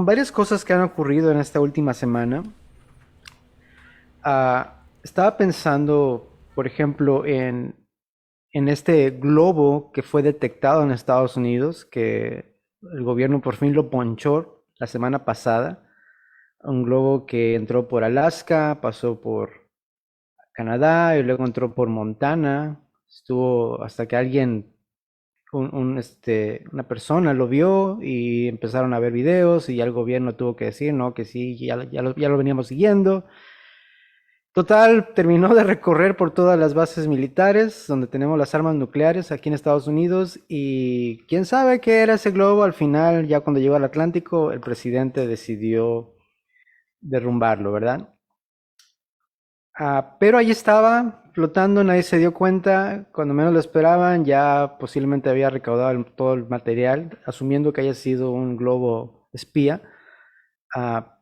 varias cosas que han ocurrido en esta última semana. Estaba pensando, por ejemplo, en este globo que fue detectado en Estados Unidos, que el gobierno por fin lo ponchó la semana pasada. Un globo que entró por Alaska, pasó por Canadá y luego entró por Montana. Estuvo hasta que una persona lo vio y empezaron a ver videos y ya el gobierno tuvo que decir, no, que sí, ya lo veníamos siguiendo. Total, terminó de recorrer por todas las bases militares donde tenemos las armas nucleares aquí en Estados Unidos y quién sabe qué era ese globo. Al final, ya cuando llegó al Atlántico, el presidente decidió derrumbarlo, ¿verdad? Pero ahí estaba, flotando, nadie se dio cuenta, cuando menos lo esperaban, ya posiblemente había recaudado todo el material, asumiendo que haya sido un globo espía. Ah,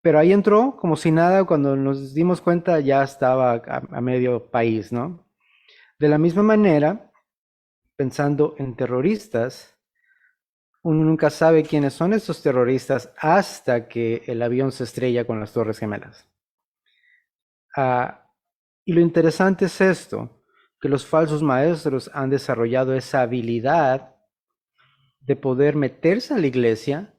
pero ahí entró como si nada, cuando nos dimos cuenta ya estaba a medio país, ¿no? De la misma manera, pensando en terroristas, uno nunca sabe quiénes son estos terroristas hasta que el avión se estrella con las Torres Gemelas. Ah, y lo interesante es esto, que los falsos maestros han desarrollado esa habilidad de poder meterse a la iglesia,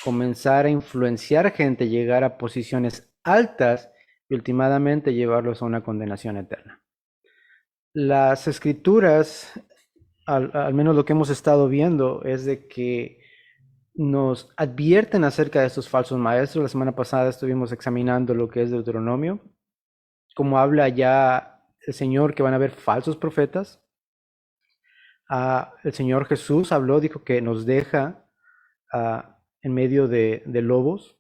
comenzar a influenciar gente, llegar a posiciones altas y últimamente llevarlos a una condenación eterna. Las escrituras, al menos lo que hemos estado viendo, es de que nos advierten acerca de estos falsos maestros. La semana pasada estuvimos examinando lo que es Deuteronomio, como habla ya el Señor que van a haber falsos profetas. El Señor Jesús habló, dijo que nos deja en medio de lobos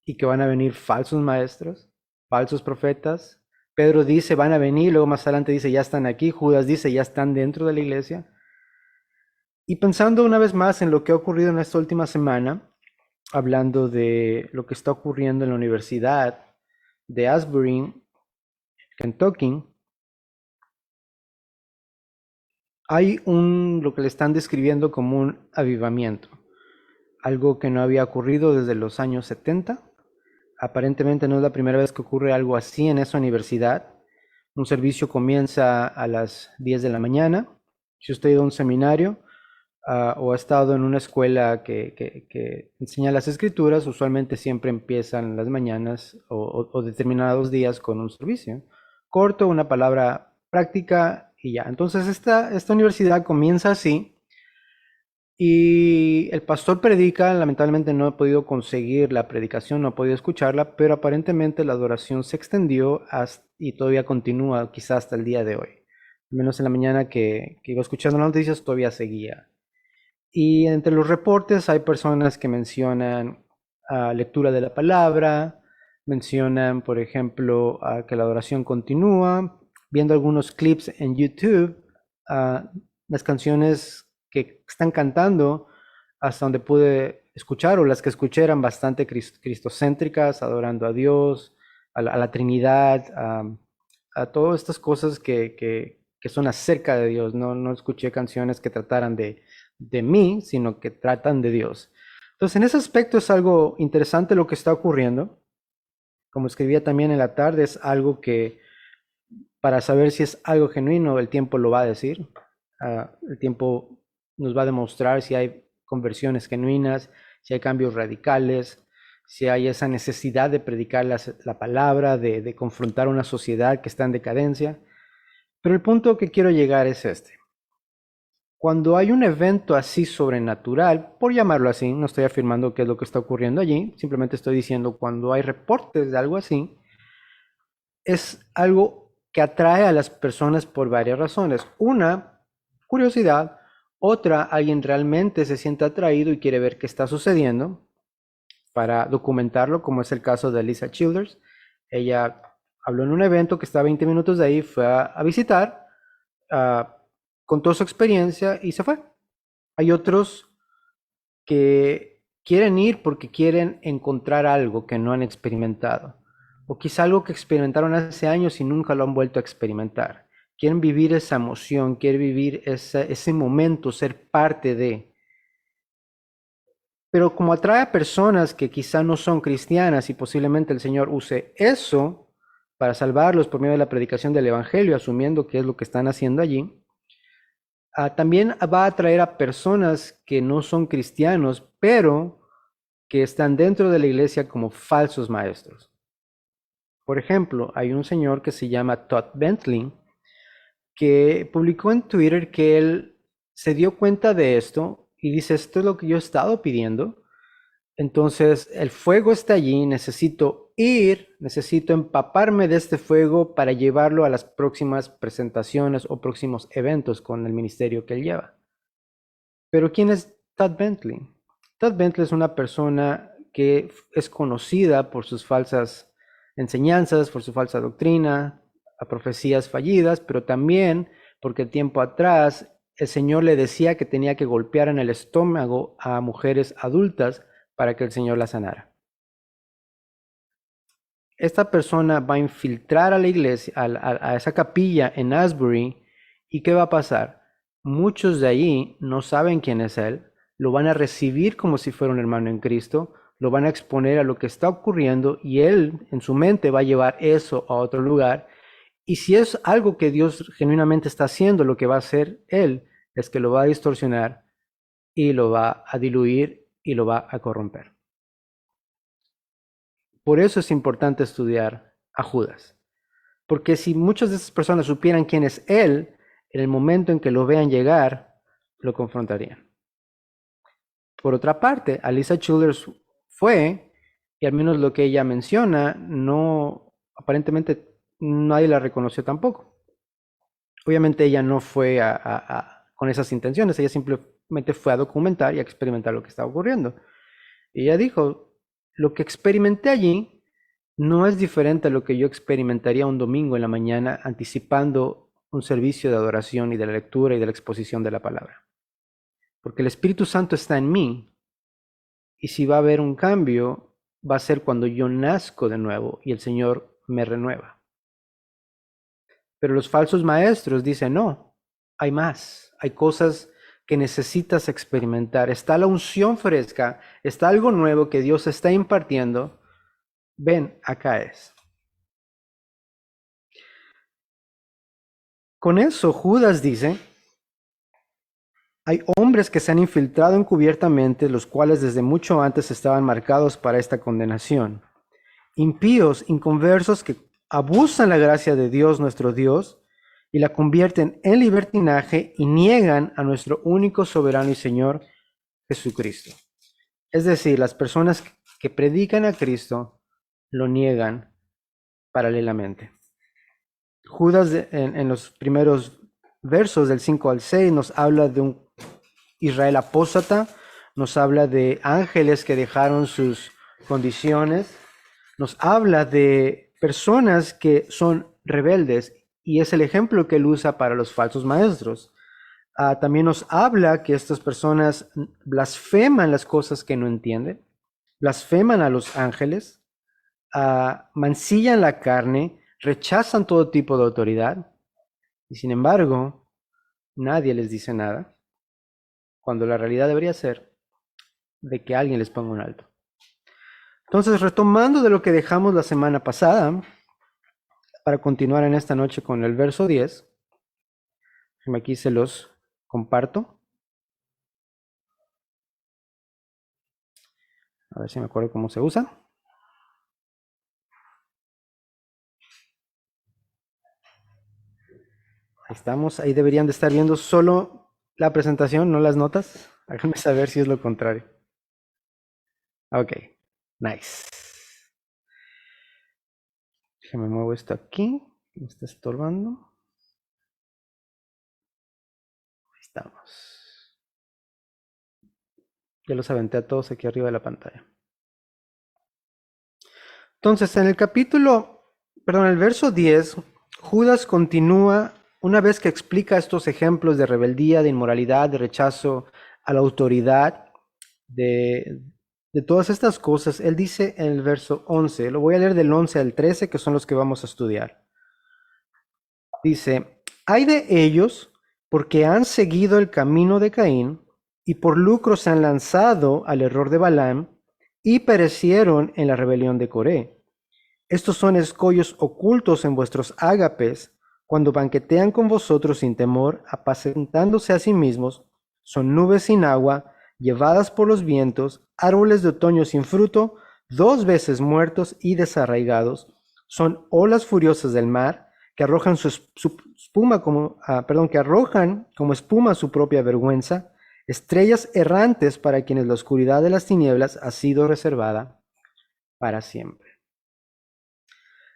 y que van a venir falsos maestros, falsos profetas. Pedro dice, van a venir, luego más adelante dice, ya están aquí. Judas dice, ya están dentro de la iglesia. Y pensando una vez más en lo que ha ocurrido en esta última semana, hablando de lo que está ocurriendo en la Universidad de Asbury, Kentucky, hay lo que le están describiendo como un avivamiento, algo que no había ocurrido desde los años 70. Aparentemente no es la primera vez que ocurre algo así en esa universidad. Un servicio comienza a las 10 de la mañana. Si usted ha ido a un seminario o ha estado en una escuela que enseña las escrituras, usualmente siempre empiezan las mañanas o determinados días con un servicio corto, una palabra práctica y ya. Entonces esta universidad comienza así y el pastor predica. Lamentablemente no he podido conseguir la predicación, no he podido escucharla, pero aparentemente la adoración se extendió y todavía continúa quizás hasta el día de hoy. Al menos en la mañana que iba escuchando las noticias todavía seguía. Y entre los reportes hay personas que mencionan lectura de la palabra, mencionan, por ejemplo, que la adoración continúa, viendo algunos clips en YouTube, las canciones que están cantando, hasta donde pude escuchar, o las que escuché eran bastante cristocéntricas, adorando a Dios, a la Trinidad, a todas estas cosas que son acerca de Dios. No escuché canciones que trataran de mí, sino que tratan de Dios. Entonces, en ese aspecto es algo interesante lo que está ocurriendo. Como escribía también en la tarde, es algo que para saber si es algo genuino, el tiempo lo va a decir. El tiempo nos va a demostrar si hay conversiones genuinas, si hay cambios radicales, si hay esa necesidad de predicar la palabra, de confrontar una sociedad que está en decadencia. Pero el punto que quiero llegar es este. Cuando hay un evento así sobrenatural, por llamarlo así, no estoy afirmando qué es lo que está ocurriendo allí, simplemente estoy diciendo cuando hay reportes de algo así, es algo que atrae a las personas por varias razones. Una, curiosidad. Otra, alguien realmente se siente atraído y quiere ver qué está sucediendo para documentarlo, como es el caso de Lisa Childers. Ella habló en un evento que está a 20 minutos de ahí, fue a visitar, uh, contó su experiencia y se fue. Hay otros que quieren ir porque quieren encontrar algo que no han experimentado, o quizá algo que experimentaron hace años y nunca lo han vuelto a experimentar. Quieren vivir esa emoción, quieren vivir ese momento, ser parte de. Pero como atrae a personas que quizá no son cristianas y posiblemente el Señor use eso para salvarlos por medio de la predicación del Evangelio, asumiendo que es lo que están haciendo allí, también va a atraer a personas que no son cristianos, pero que están dentro de la iglesia como falsos maestros. Por ejemplo, hay un señor que se llama Todd Bentley, que publicó en Twitter que él se dio cuenta de esto y dice, esto es lo que yo he estado pidiendo. Entonces, el fuego está allí, necesito ir, necesito empaparme de este fuego para llevarlo a las próximas presentaciones o próximos eventos con el ministerio que él lleva. Pero ¿quién es Todd Bentley? Todd Bentley es una persona que es conocida por sus falsas enseñanzas, por su falsa doctrina, a profecías fallidas, pero también porque tiempo atrás el Señor le decía que tenía que golpear en el estómago a mujeres adultas para que el Señor la sanara. Esta persona va a infiltrar a la iglesia, a esa capilla en Asbury, ¿y qué va a pasar? Muchos de allí no saben quién es él, lo van a recibir como si fuera un hermano en Cristo, lo van a exponer a lo que está ocurriendo y él en su mente va a llevar eso a otro lugar. Y si es algo que Dios genuinamente está haciendo, lo que va a hacer él es que lo va a distorsionar y lo va a diluir y lo va a corromper. Por eso es importante estudiar a Judas. Porque si muchas de esas personas supieran quién es él, en el momento en que lo vean llegar, lo confrontarían. Por otra parte, Alisa Childers fue, y al menos lo que ella menciona, no, aparentemente nadie la reconoció tampoco. Obviamente ella no fue con esas intenciones, ella simplemente fue a documentar y a experimentar lo que estaba ocurriendo. Y ella dijo, lo que experimenté allí no es diferente a lo que yo experimentaría un domingo en la mañana anticipando un servicio de adoración y de la lectura y de la exposición de la palabra. Porque el Espíritu Santo está en mí y si va a haber un cambio, va a ser cuando yo nazco de nuevo y el Señor me renueva. Pero los falsos maestros dicen, no, hay más, hay cosas que necesitas experimentar. Está la unción fresca, está algo nuevo que Dios está impartiendo. Ven, acá es. Con eso, Judas dice, hay hombres que se han infiltrado encubiertamente, los cuales desde mucho antes estaban marcados para esta condenación. Impíos, inconversos que abusan la gracia de Dios, nuestro Dios, y la convierten en libertinaje y niegan a nuestro único soberano y Señor Jesucristo. Es decir, las personas que predican a Cristo lo niegan paralelamente. Judas en los primeros versos del 5 al 6 nos habla de un Israel apóstata, nos habla de ángeles que dejaron sus condiciones, nos habla de personas que son rebeldes y es el ejemplo que él usa para los falsos maestros. También nos habla que estas personas blasfeman las cosas que no entienden, blasfeman a los ángeles, mancillan la carne, rechazan todo tipo de autoridad y sin embargo nadie les dice nada, cuando la realidad debería ser de que alguien les ponga un alto. Entonces, retomando de lo que dejamos la semana pasada, para continuar en esta noche con el verso 10, aquí se los comparto. A ver si me acuerdo cómo se usa. Ahí estamos, ahí deberían de estar viendo solo la presentación, no las notas. Háganme saber si es lo contrario. Ok, nice. Déjame muevo esto aquí, me está estorbando. Ahí estamos. Ya los aventé a todos aquí arriba de la pantalla. Entonces, en el verso 10, Judas continúa, una vez que explica estos ejemplos de rebeldía, de inmoralidad, de rechazo a la autoridad, de todas estas cosas, él dice en el verso 11, lo voy a leer del 11 al 13, que son los que vamos a estudiar. Dice, hay de ellos porque han seguido el camino de Caín y por lucro se han lanzado al error de Balaam y perecieron en la rebelión de Coré. Estos son escollos ocultos en vuestros ágapes, cuando banquetean con vosotros sin temor, apacentándose a sí mismos, son nubes sin agua, llevadas por los vientos, árboles de otoño sin fruto, 2 veces muertos y desarraigados, son olas furiosas del mar, que arrojan que arrojan como espuma su propia vergüenza, estrellas errantes para quienes la oscuridad de las tinieblas ha sido reservada para siempre.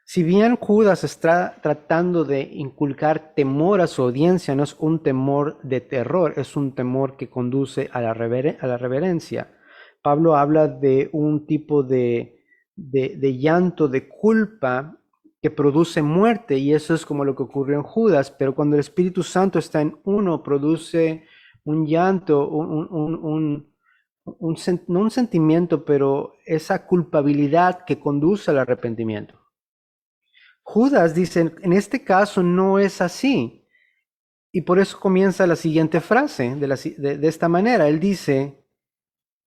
Si bien Judas está tratando de inculcar temor a su audiencia, no es un temor de terror, es un temor que conduce a la reverencia. Pablo habla de un tipo de llanto, de culpa que produce muerte, y eso es como lo que ocurrió en Judas, pero cuando el Espíritu Santo está en uno, produce un llanto, no un sentimiento, pero esa culpabilidad que conduce al arrepentimiento. Judas dice, en este caso no es así. Y por eso comienza la siguiente frase de esta manera. Él dice,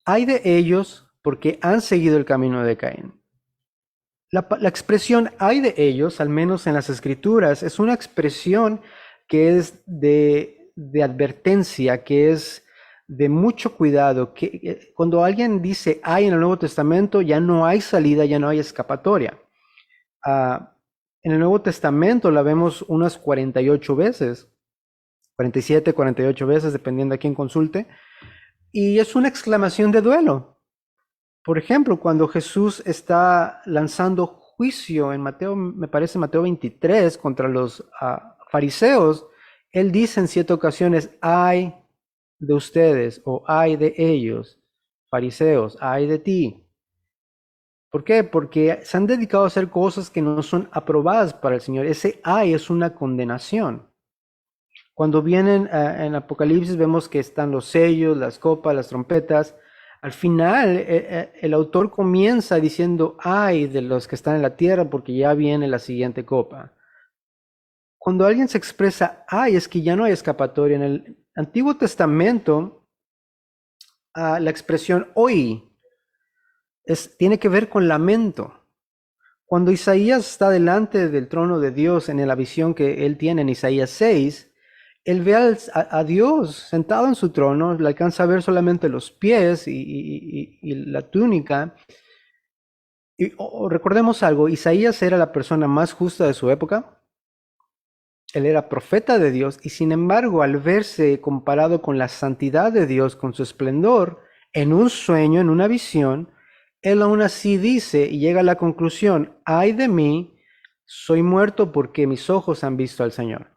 ay de ellos porque han seguido el camino de Caín. La expresión ay de ellos, al menos en las escrituras, es una expresión que es de advertencia, que es de mucho cuidado. Que cuando alguien dice ay en el Nuevo Testamento, ya no hay salida, ya no hay escapatoria. En el Nuevo Testamento la vemos unas 48 veces, 47, 48 veces, dependiendo a quién consulte, y es una exclamación de duelo. Por ejemplo, cuando Jesús está lanzando juicio en Mateo, me parece Mateo 23, contra los fariseos, él dice en 7 ocasiones, ay de ustedes, o ay de ellos, fariseos, ay de ti. ¿Por qué? Porque se han dedicado a hacer cosas que no son aprobadas para el Señor. Ese ay es una condenación. Cuando vienen en Apocalipsis vemos que están los sellos, las copas, las trompetas. Al final el autor comienza diciendo ay de los que están en la tierra porque ya viene la siguiente copa. Cuando alguien se expresa ay es que ya no hay escapatoria. En el Antiguo Testamento la expresión hoy tiene que ver con lamento. Cuando Isaías está delante del trono de Dios en la visión que él tiene en Isaías 6, él ve a Dios sentado en su trono, le alcanza a ver solamente los pies y la túnica. Y recordemos algo, Isaías era la persona más justa de su época, él era profeta de Dios, y sin embargo, al verse comparado con la santidad de Dios, con su esplendor, en un sueño, en una visión, él aún así dice y llega a la conclusión, ay de mí, soy muerto porque mis ojos han visto al Señor.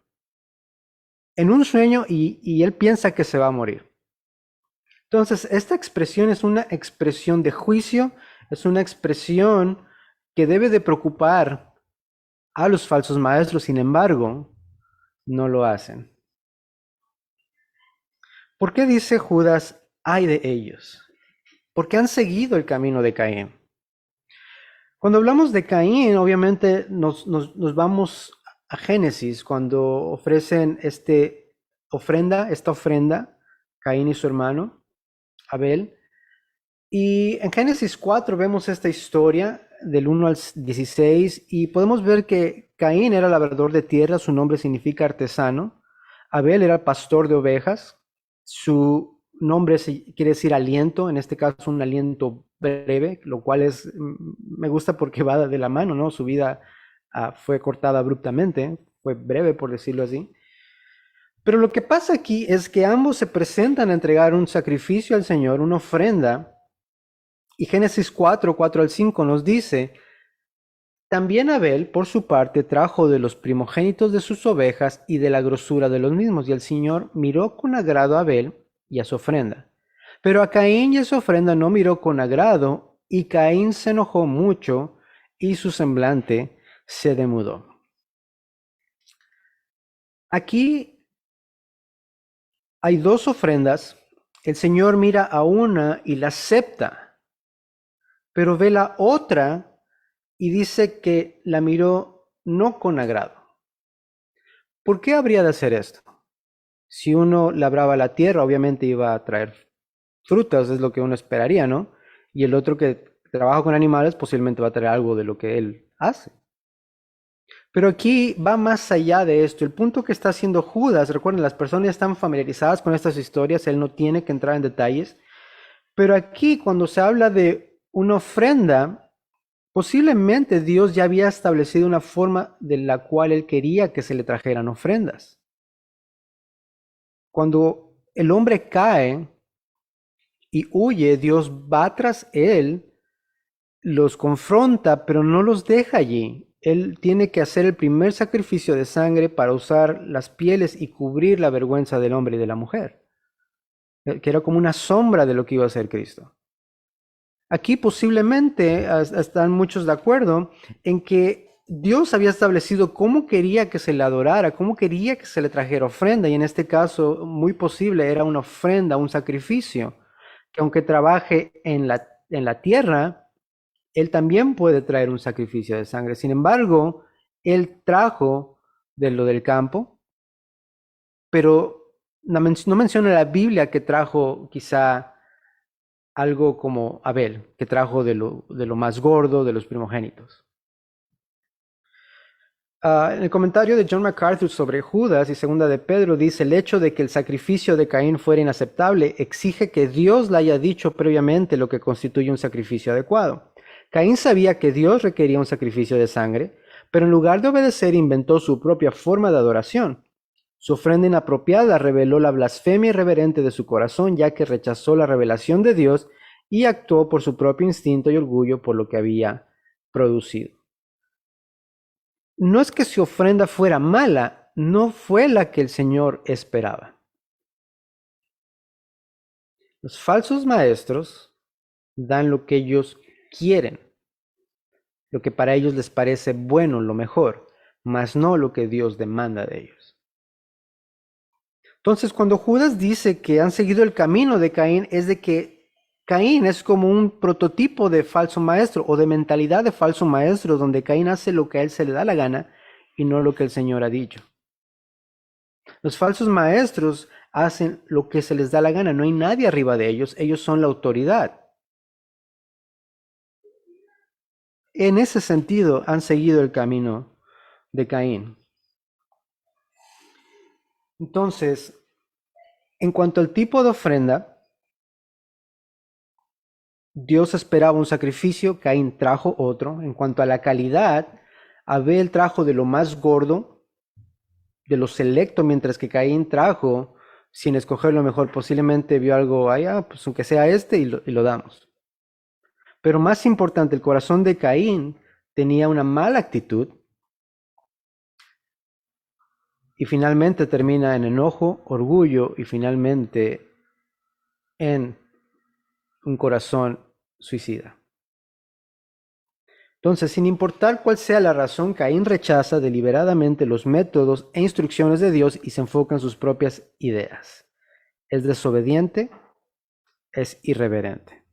En un sueño y él piensa que se va a morir. Entonces, esta expresión es una expresión de juicio, es una expresión que debe de preocupar a los falsos maestros, sin embargo, no lo hacen. ¿Por qué dice Judas, ay de ellos? Porque han seguido el camino de Caín. Cuando hablamos de Caín, obviamente nos vamos a Génesis, cuando ofrecen esta ofrenda, Caín y su hermano, Abel. Y en Génesis 4 vemos esta historia del 1 al 16 y podemos ver que Caín era labrador de tierra, su nombre significa artesano. Abel era pastor de ovejas, su nombre quiere decir aliento, en este caso un aliento breve, lo cual me gusta porque va de la mano, ¿no? Su vida fue cortada abruptamente, fue breve por decirlo así. Pero lo que pasa aquí es que ambos se presentan a entregar un sacrificio al Señor, una ofrenda, y Génesis 4, 4 al 5 nos dice, también Abel, por su parte, trajo de los primogénitos de sus ovejas y de la grosura de los mismos, y el Señor miró con agrado a Abel y a su ofrenda. Pero a Caín y a su ofrenda no miró con agrado, y Caín se enojó mucho, y su semblante se demudó. Aquí hay 2 ofrendas, el Señor mira a una y la acepta, pero ve la otra y dice que la miró no con agrado. ¿Por qué habría de hacer esto? Si uno labraba la tierra, obviamente iba a traer frutas, es lo que uno esperaría, ¿no? Y el otro que trabaja con animales posiblemente va a traer algo de lo que él hace. Pero aquí va más allá de esto. El punto que está haciendo Judas, recuerden, las personas ya están familiarizadas con estas historias, él no tiene que entrar en detalles. Pero aquí cuando se habla de una ofrenda, posiblemente Dios ya había establecido una forma de la cual él quería que se le trajeran ofrendas. Cuando el hombre cae y huye, Dios va tras él, los confronta, pero no los deja allí. Él tiene que hacer el primer sacrificio de sangre para usar las pieles y cubrir la vergüenza del hombre y de la mujer, que era como una sombra de lo que iba a hacer Cristo. Aquí posiblemente están muchos de acuerdo en que Dios había establecido cómo quería que se le adorara, cómo quería que se le trajera ofrenda, y en este caso muy posible era una ofrenda, un sacrificio, que aunque trabaje en la tierra, él también puede traer un sacrificio de sangre. Sin embargo, él trajo de lo del campo, pero no menciona la Biblia que trajo quizá algo como Abel, que trajo de lo más gordo, de los primogénitos. En el comentario de John MacArthur sobre Judas y segunda de Pedro dice, el hecho de que el sacrificio de Caín fuera inaceptable exige que Dios le haya dicho previamente lo que constituye un sacrificio adecuado. Caín sabía que Dios requería un sacrificio de sangre, pero en lugar de obedecer inventó su propia forma de adoración. Su ofrenda inapropiada reveló la blasfemia irreverente de su corazón, ya que rechazó la revelación de Dios y actuó por su propio instinto y orgullo por lo que había producido. No es que su ofrenda fuera mala, no fue la que el Señor esperaba. Los falsos maestros dan lo que ellos quieren, lo que para ellos les parece bueno, lo mejor, mas no lo que Dios demanda de ellos. Entonces, cuando Judas dice que han seguido el camino de Caín, es de que Caín es como un prototipo de falso maestro o de mentalidad de falso maestro, donde Caín hace lo que a él se le da la gana y no lo que el Señor ha dicho. Los falsos maestros hacen lo que se les da la gana, no hay nadie arriba de ellos, ellos son la autoridad. En ese sentido han seguido el camino de Caín. Entonces, en cuanto al tipo de ofrenda, Dios esperaba un sacrificio, Caín trajo otro. En cuanto a la calidad, Abel trajo de lo más gordo, de lo selecto, mientras que Caín trajo, sin escoger lo mejor, posiblemente vio algo allá, pues aunque sea este, y lo damos. Pero más importante, el corazón de Caín tenía una mala actitud y finalmente termina en enojo, orgullo y finalmente en un corazón suicida. Entonces, sin importar cuál sea la razón, Caín rechaza deliberadamente los métodos e instrucciones de Dios y se enfoca en sus propias ideas. Es desobediente, es irreverente.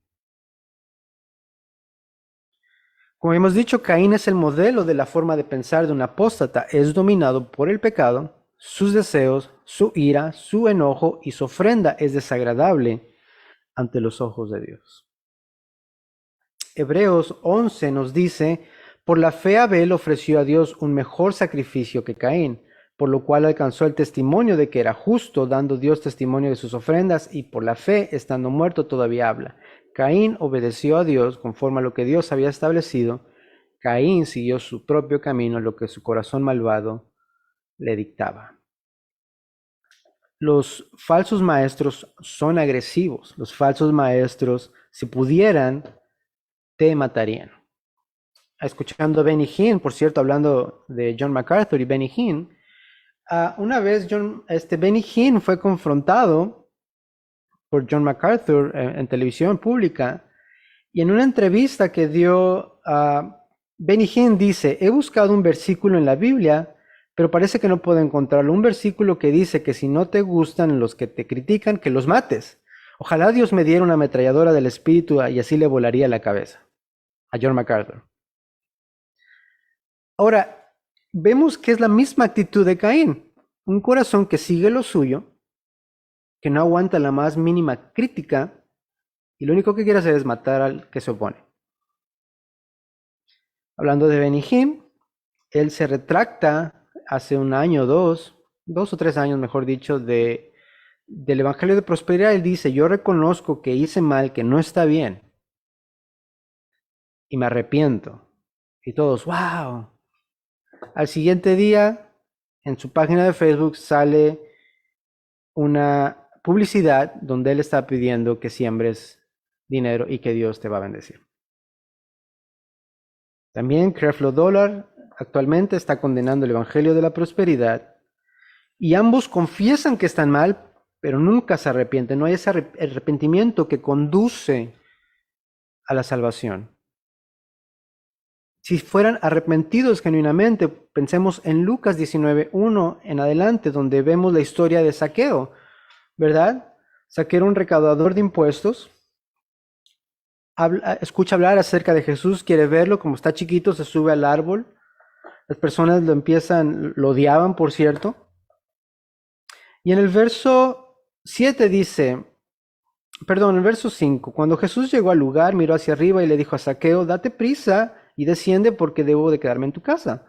Como hemos dicho, Caín es el modelo de la forma de pensar de un apóstata. Es dominado por el pecado, sus deseos, su ira, su enojo y su ofrenda es desagradable ante los ojos de Dios. Hebreos 11 nos dice, por la fe Abel ofreció a Dios un mejor sacrificio que Caín, por lo cual alcanzó el testimonio de que era justo, dando Dios testimonio de sus ofrendas, y por la fe, estando muerto, todavía habla. Caín obedeció a Dios conforme a lo que Dios había establecido. Caín siguió su propio camino, lo que su corazón malvado le dictaba. Los falsos maestros son agresivos. Los falsos maestros, si pudieran, te matarían. Escuchando a Benny Hinn, por cierto, hablando de John MacArthur y Benny Hinn, una vez Benny Hinn fue confrontado por John MacArthur en televisión pública y en una entrevista que dio, Benny Hinn dice, he buscado un versículo en la Biblia, pero parece que no puedo encontrarlo. Un versículo que dice que si no te gustan los que te critican, que los mates. Ojalá Dios me diera una ametralladora del espíritu y así le volaría la cabeza a John MacArthur. Ahora, vemos que es la misma actitud de Caín. Un corazón que sigue lo suyo, que no aguanta la más mínima crítica, Y lo único que quiere hacer es matar al que se opone. Hablando de Benny Hinn, él se retracta hace un año, dos o tres años, mejor dicho, del Evangelio de Prosperidad. Él dice, yo reconozco que hice mal, que no está bien, y me arrepiento. Y todos, wow. Al siguiente día, en su página de Facebook sale una publicidad donde él está pidiendo que siembres dinero y que Dios te va a bendecir. También Creflo Dollar actualmente está condenando el Evangelio de la Prosperidad y ambos confiesan que están mal, pero nunca se arrepienten. No hay ese arrepentimiento que conduce a la salvación. Si fueran arrepentidos genuinamente, pensemos en Lucas 19:1 en adelante, donde vemos la historia de Zaqueo, ¿verdad? Zaqueo era un recaudador de impuestos, escucha hablar acerca de Jesús, quiere verlo, como está chiquito, se sube al árbol. Las personas lo odiaban, por cierto. Y en el verso 7 dice, perdón, el verso 5, cuando Jesús llegó al lugar, miró hacia arriba y le dijo a Zaqueo, date prisa y desciende porque debo de quedarme en tu casa.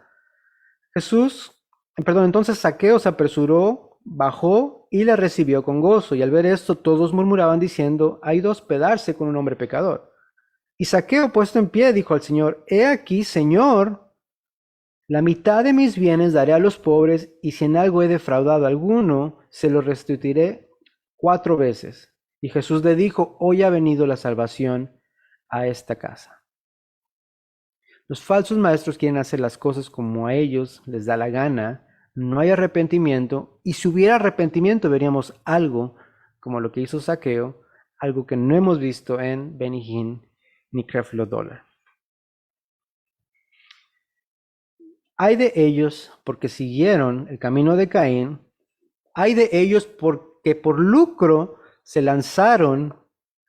Entonces Zaqueo se apresuró, bajó y le recibió con gozo. Y al ver esto, todos murmuraban diciendo, ha ido a hospedarse con un hombre pecador. Y Zaqueo, puesto en pie, dijo al Señor, he aquí, Señor, la mitad de mis bienes daré a los pobres, y si en algo he defraudado a alguno, se lo restituiré 4 veces. Y Jesús le dijo, hoy ha venido la salvación a esta casa. Los falsos maestros quieren hacer las cosas como a ellos les da la gana, no hay arrepentimiento, y si hubiera arrepentimiento veríamos algo como lo que hizo Zaqueo, algo que no hemos visto en Benny Hinn ni Creflo Dollar. Hay de ellos porque siguieron el camino de Caín, hay de ellos porque por lucro se lanzaron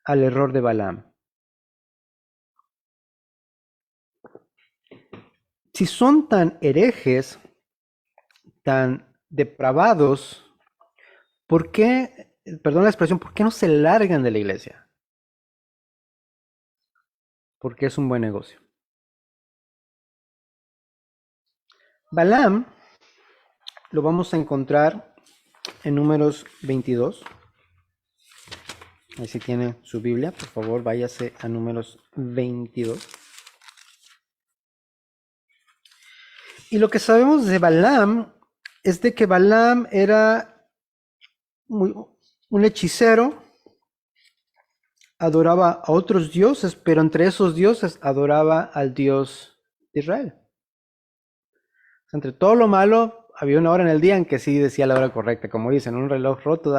al error de Balaam. Si son tan herejes, tan depravados, ¿por qué, perdón la expresión, por qué no se largan de la iglesia? Porque es un buen negocio. Balaam lo vamos a encontrar en Números 22. Ahí si tiene su Biblia, por favor, váyase a Números 22. Y lo que sabemos de Balaam es de que Balaam era un hechicero, adoraba a otros dioses, pero entre esos dioses adoraba al Dios de Israel. Entre todo lo malo, había una hora en el día en que sí decía la hora correcta, como dicen, un reloj roto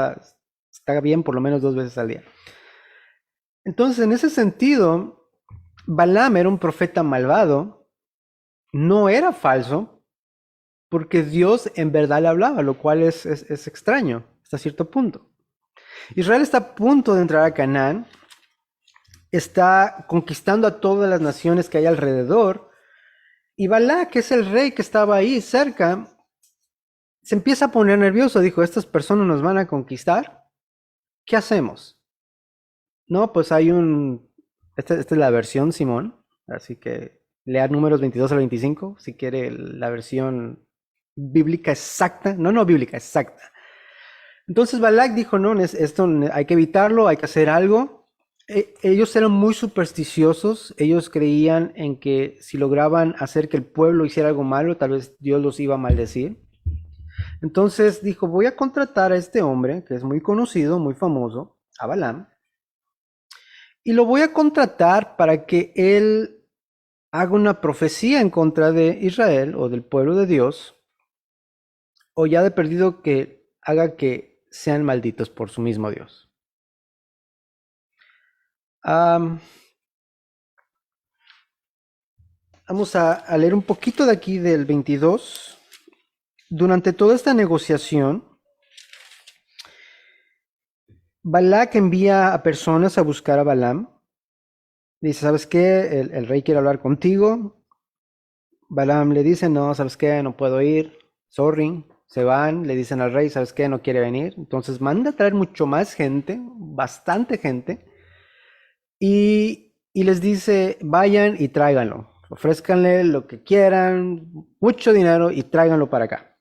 está bien por lo menos 2 veces al día. Entonces, en ese sentido, Balaam era un profeta malvado, no era falso, porque Dios en verdad le hablaba, lo cual es extraño hasta cierto punto. Israel está a punto de entrar a Canaán, está conquistando a todas las naciones que hay alrededor, y Balac, que es el rey que estaba ahí cerca, se empieza a poner nervioso. Dijo, estas personas nos van a conquistar, ¿qué hacemos? No, pues hay esta es la versión Simón, así que lea Números 22 al 25, si quiere la versión bíblica exacta, no bíblica, exacta. Entonces Balac dijo, no, esto hay que evitarlo, hay que hacer algo. Ellos eran muy supersticiosos, ellos creían en que si lograban hacer que el pueblo hiciera algo malo, tal vez Dios los iba a maldecir. Entonces dijo, voy a contratar a este hombre, que es muy conocido, muy famoso, a Balaam, y lo voy a contratar para que él haga una profecía en contra de Israel o del pueblo de Dios, o ya de perdido que haga que sean malditos por su mismo Dios. Vamos a leer un poquito de aquí del 22. Durante toda esta negociación, Balac envía a personas a buscar a Balaam. Dice, ¿sabes qué? El rey quiere hablar contigo. Balaam le dice, no, ¿sabes qué? No puedo ir. Sorry. Se van, le dicen al rey, ¿sabes qué? No quiere venir. Entonces manda a traer mucho más gente, bastante gente. y les dice, vayan y tráiganlo, ofrézcanle lo que quieran, mucho dinero y tráiganlo para acá.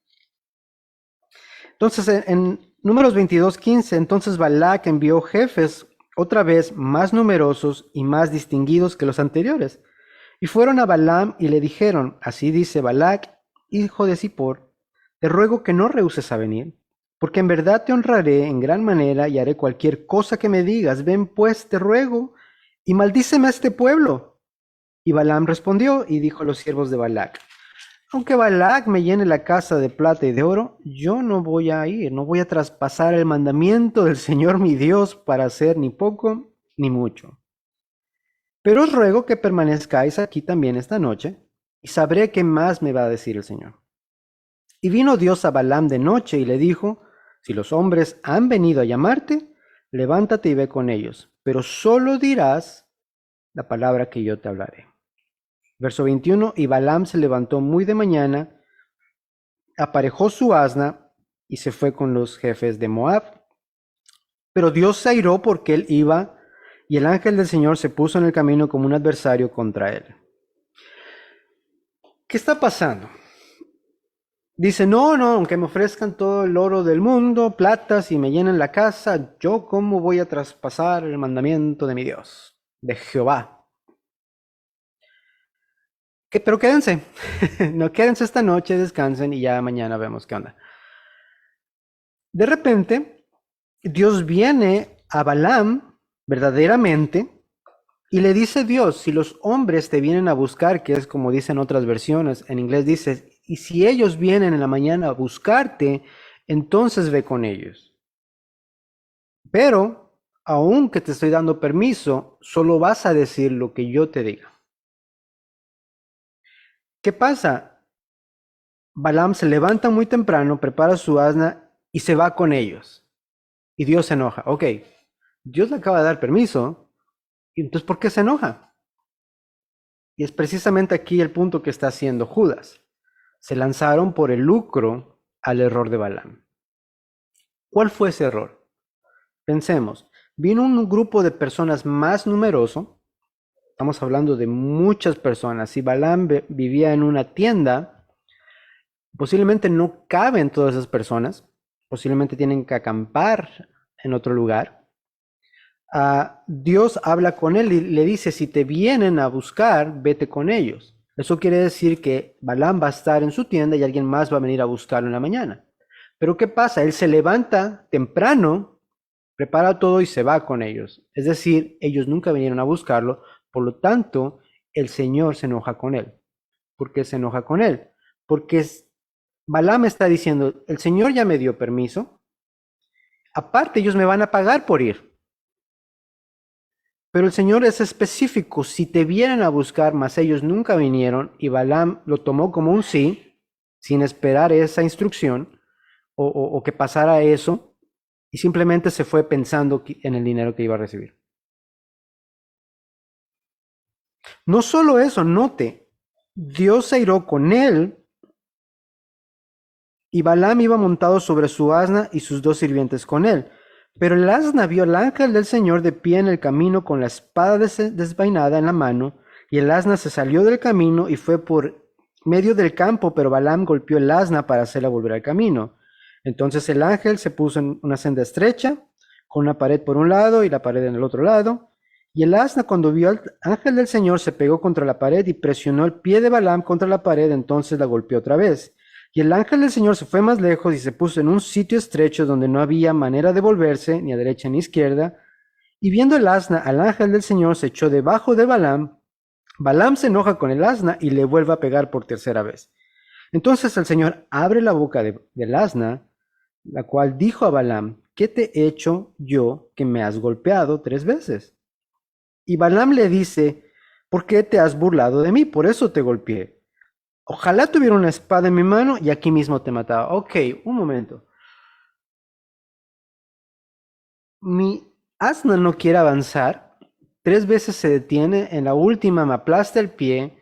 Entonces, en Números 22:15, entonces Balac envió jefes otra vez más numerosos y más distinguidos que los anteriores. Y fueron a Balaam y le dijeron, así dice Balac, hijo de Zippor, te ruego que no rehuses a venir, porque en verdad te honraré en gran manera y haré cualquier cosa que me digas. Ven pues, te ruego, y maldíceme a este pueblo. Y Balaam respondió y dijo a los siervos de Balac, aunque Balac me llene la casa de plata y de oro, yo no voy a ir, no voy a traspasar el mandamiento del Señor mi Dios para hacer ni poco ni mucho. Pero os ruego que permanezcáis aquí también esta noche, y sabré qué más me va a decir el Señor. Y vino Dios a Balaam de noche y le dijo, si los hombres han venido a llamarte, levántate y ve con ellos, pero solo dirás la palabra que yo te hablaré. Verso 21, y Balaam se levantó muy de mañana, aparejó su asna y se fue con los jefes de Moab. Pero Dios se airó porque él iba, y el ángel del Señor se puso en el camino como un adversario contra él. ¿Qué está pasando? Dice, no, aunque me ofrezcan todo el oro del mundo, platas y me llenen la casa, yo cómo voy a traspasar el mandamiento de mi Dios, de Jehová. Pero quédense, no quédense esta noche, descansen y ya mañana vemos qué onda. De repente, Dios viene a Balaam verdaderamente y le dice Dios, si los hombres te vienen a buscar, que es como dicen otras versiones, en inglés dice, y si ellos vienen en la mañana a buscarte, entonces ve con ellos. Pero, aunque te estoy dando permiso, solo vas a decir lo que yo te diga. ¿Qué pasa? Balaam se levanta muy temprano, prepara su asna y se va con ellos. Y Dios se enoja. Ok, Dios le acaba de dar permiso, y entonces ¿por qué se enoja? Y es precisamente aquí el punto que está haciendo Judas. Se lanzaron por el lucro al error de Balaam. ¿Cuál fue ese error? Pensemos, vino un grupo de personas más numeroso, estamos hablando de muchas personas, si Balaam vivía en una tienda, posiblemente no caben todas esas personas, posiblemente tienen que acampar en otro lugar. Dios habla con él y le dice, si te vienen a buscar, vete con ellos. Eso quiere decir que Balaam va a estar en su tienda y alguien más va a venir a buscarlo en la mañana. Pero ¿qué pasa? Él se levanta temprano, prepara todo y se va con ellos. Es decir, ellos nunca vinieron a buscarlo, por lo tanto, el Señor se enoja con él. ¿Por qué se enoja con él? Porque Balaam está diciendo, el Señor ya me dio permiso, aparte ellos me van a pagar por ir. Pero el Señor es específico, si te vienen a buscar, mas ellos nunca vinieron, y Balaam lo tomó como un sí, sin esperar esa instrucción, o que pasara eso, y simplemente se fue pensando en el dinero que iba a recibir. No solo eso, note, Dios se airó con él, y Balaam iba montado sobre su asna y sus dos sirvientes con él. Pero el asna vio al ángel del Señor de pie en el camino con la espada desvainada en la mano, y el asna se salió del camino y fue por medio del campo, pero Balaam golpeó el asna para hacerla volver al camino. Entonces el ángel se puso en una senda estrecha, con una pared por un lado y la pared en el otro lado, y el asna cuando vio al ángel del Señor se pegó contra la pared y presionó el pie de Balaam contra la pared, entonces la golpeó otra vez. Y el ángel del Señor se fue más lejos y se puso en un sitio estrecho donde no había manera de volverse, ni a derecha ni a izquierda. Y viendo el asna, al ángel del Señor se echó debajo de Balaam. Balaam se enoja con el asna y le vuelve a pegar por tercera vez. Entonces el Señor abre la boca del asna, la cual dijo a Balaam, ¿qué te he hecho yo que me has golpeado 3 veces? Y Balaam le dice, ¿por qué te has burlado de mí? Por eso te golpeé. Ojalá tuviera una espada en mi mano y aquí mismo te mataba. Ok, un momento. Mi asna no quiere avanzar. 3 veces se detiene. En la última me aplasta el pie.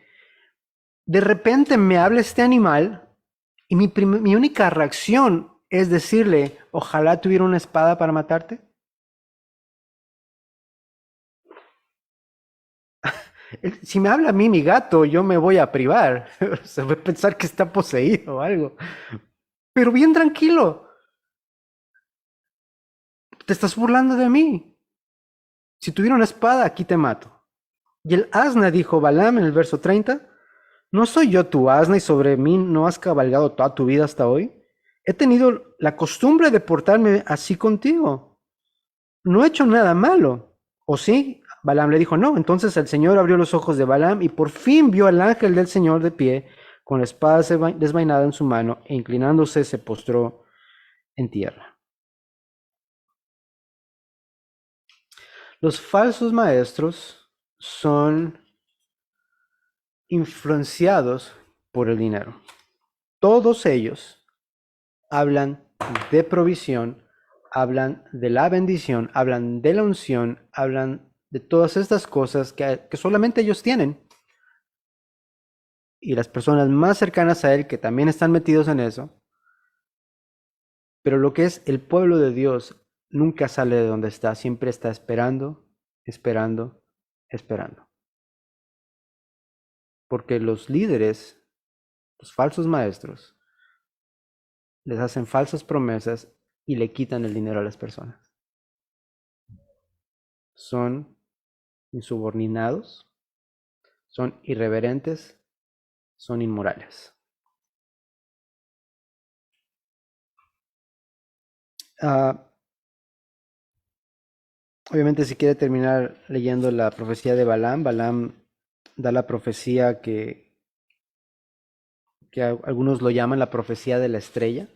De repente me habla este animal y mi única reacción es decirle, ojalá tuviera una espada para matarte. Si me habla a mí mi gato, yo me voy a privar. Se va a pensar que está poseído o algo. Pero bien tranquilo. Te estás burlando de mí. Si tuviera una espada, aquí te mato. Y el asna dijo Balaam en el verso 30, ¿no soy yo tu asna y sobre mí no has cabalgado toda tu vida hasta hoy? He tenido la costumbre de portarme así contigo. No he hecho nada malo. ¿O sí? Balaam le dijo, no. Entonces el Señor abrió los ojos de Balaam y por fin vio al ángel del Señor de pie, con la espada desvainada en su mano, e inclinándose se postró en tierra. Los falsos maestros son influenciados por el dinero. Todos ellos hablan de provisión, hablan de la bendición, hablan de la unción, hablan de todas estas cosas que solamente ellos tienen. Y las personas más cercanas a él que también están metidos en eso. Pero lo que es el pueblo de Dios nunca sale de donde está, siempre está esperando, esperando, esperando. Porque los líderes, los falsos maestros, les hacen falsas promesas y le quitan el dinero a las personas. Son insubordinados, son irreverentes, son inmorales. Obviamente si quiere terminar leyendo la profecía de Balaam, Balaam da la profecía que algunos lo llaman la profecía de la estrella.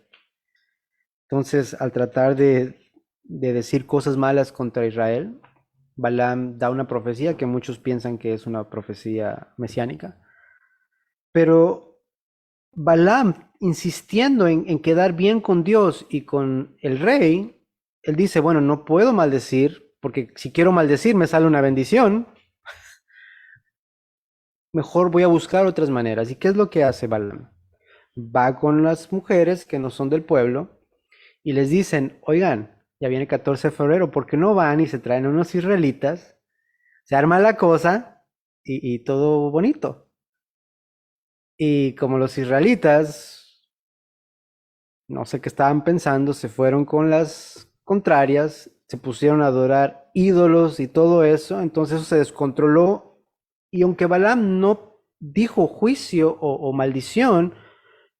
Entonces, al tratar de decir cosas malas contra Israel, Balaam da una profecía que muchos piensan que es una profecía mesiánica. Pero Balaam, insistiendo en quedar bien con Dios y con el rey, él dice, bueno, no puedo maldecir, porque si quiero maldecir me sale una bendición, mejor voy a buscar otras maneras. ¿Y qué es lo que hace Balaam? Va con las mujeres que no son del pueblo y les dicen, oigan, ya viene el 14 de febrero, ¿por qué no van y se traen unos israelitas? Se arma la cosa y todo bonito. Y como los israelitas, no sé qué estaban pensando, se fueron con las contrarias, se pusieron a adorar ídolos y todo eso, entonces eso se descontroló. Y aunque Balaam no dijo juicio o maldición,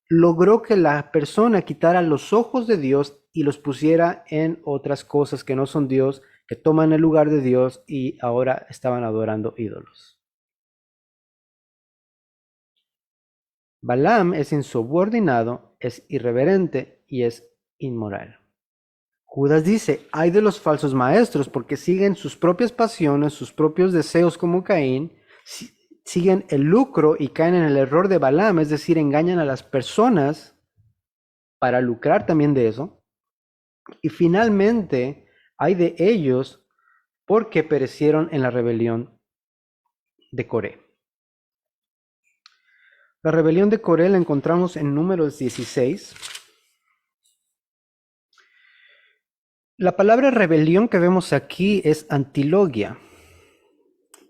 logró que la persona quitara los ojos de Dios y los pusiera en otras cosas que no son Dios, que toman el lugar de Dios y ahora estaban adorando ídolos. Balaam es insubordinado, es irreverente y es inmoral. Judas dice, hay de los falsos maestros porque siguen sus propias pasiones, sus propios deseos como Caín, siguen el lucro y caen en el error de Balaam, es decir, engañan a las personas para lucrar también de eso. Y finalmente hay de ellos porque perecieron en la rebelión de Coré. La rebelión de Coré la encontramos en Números 16. La palabra rebelión que vemos aquí es antilogia,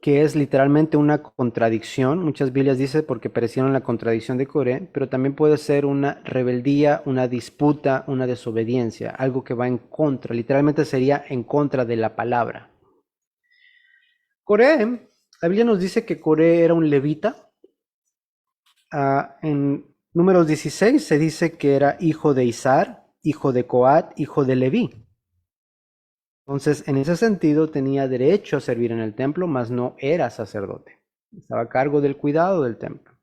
que es literalmente una contradicción. Muchas Biblias dicen porque perecieron en la contradicción de Coré, pero también puede ser una rebeldía, una disputa, una desobediencia, algo que va en contra, literalmente sería en contra de la palabra. Coré, la Biblia nos dice que Coré era un levita. En Números 16 se dice que era hijo de Izar, hijo de Coat, hijo de Leví. Entonces, en ese sentido, tenía derecho a servir en el templo, mas no era sacerdote. Estaba a cargo del cuidado del templo.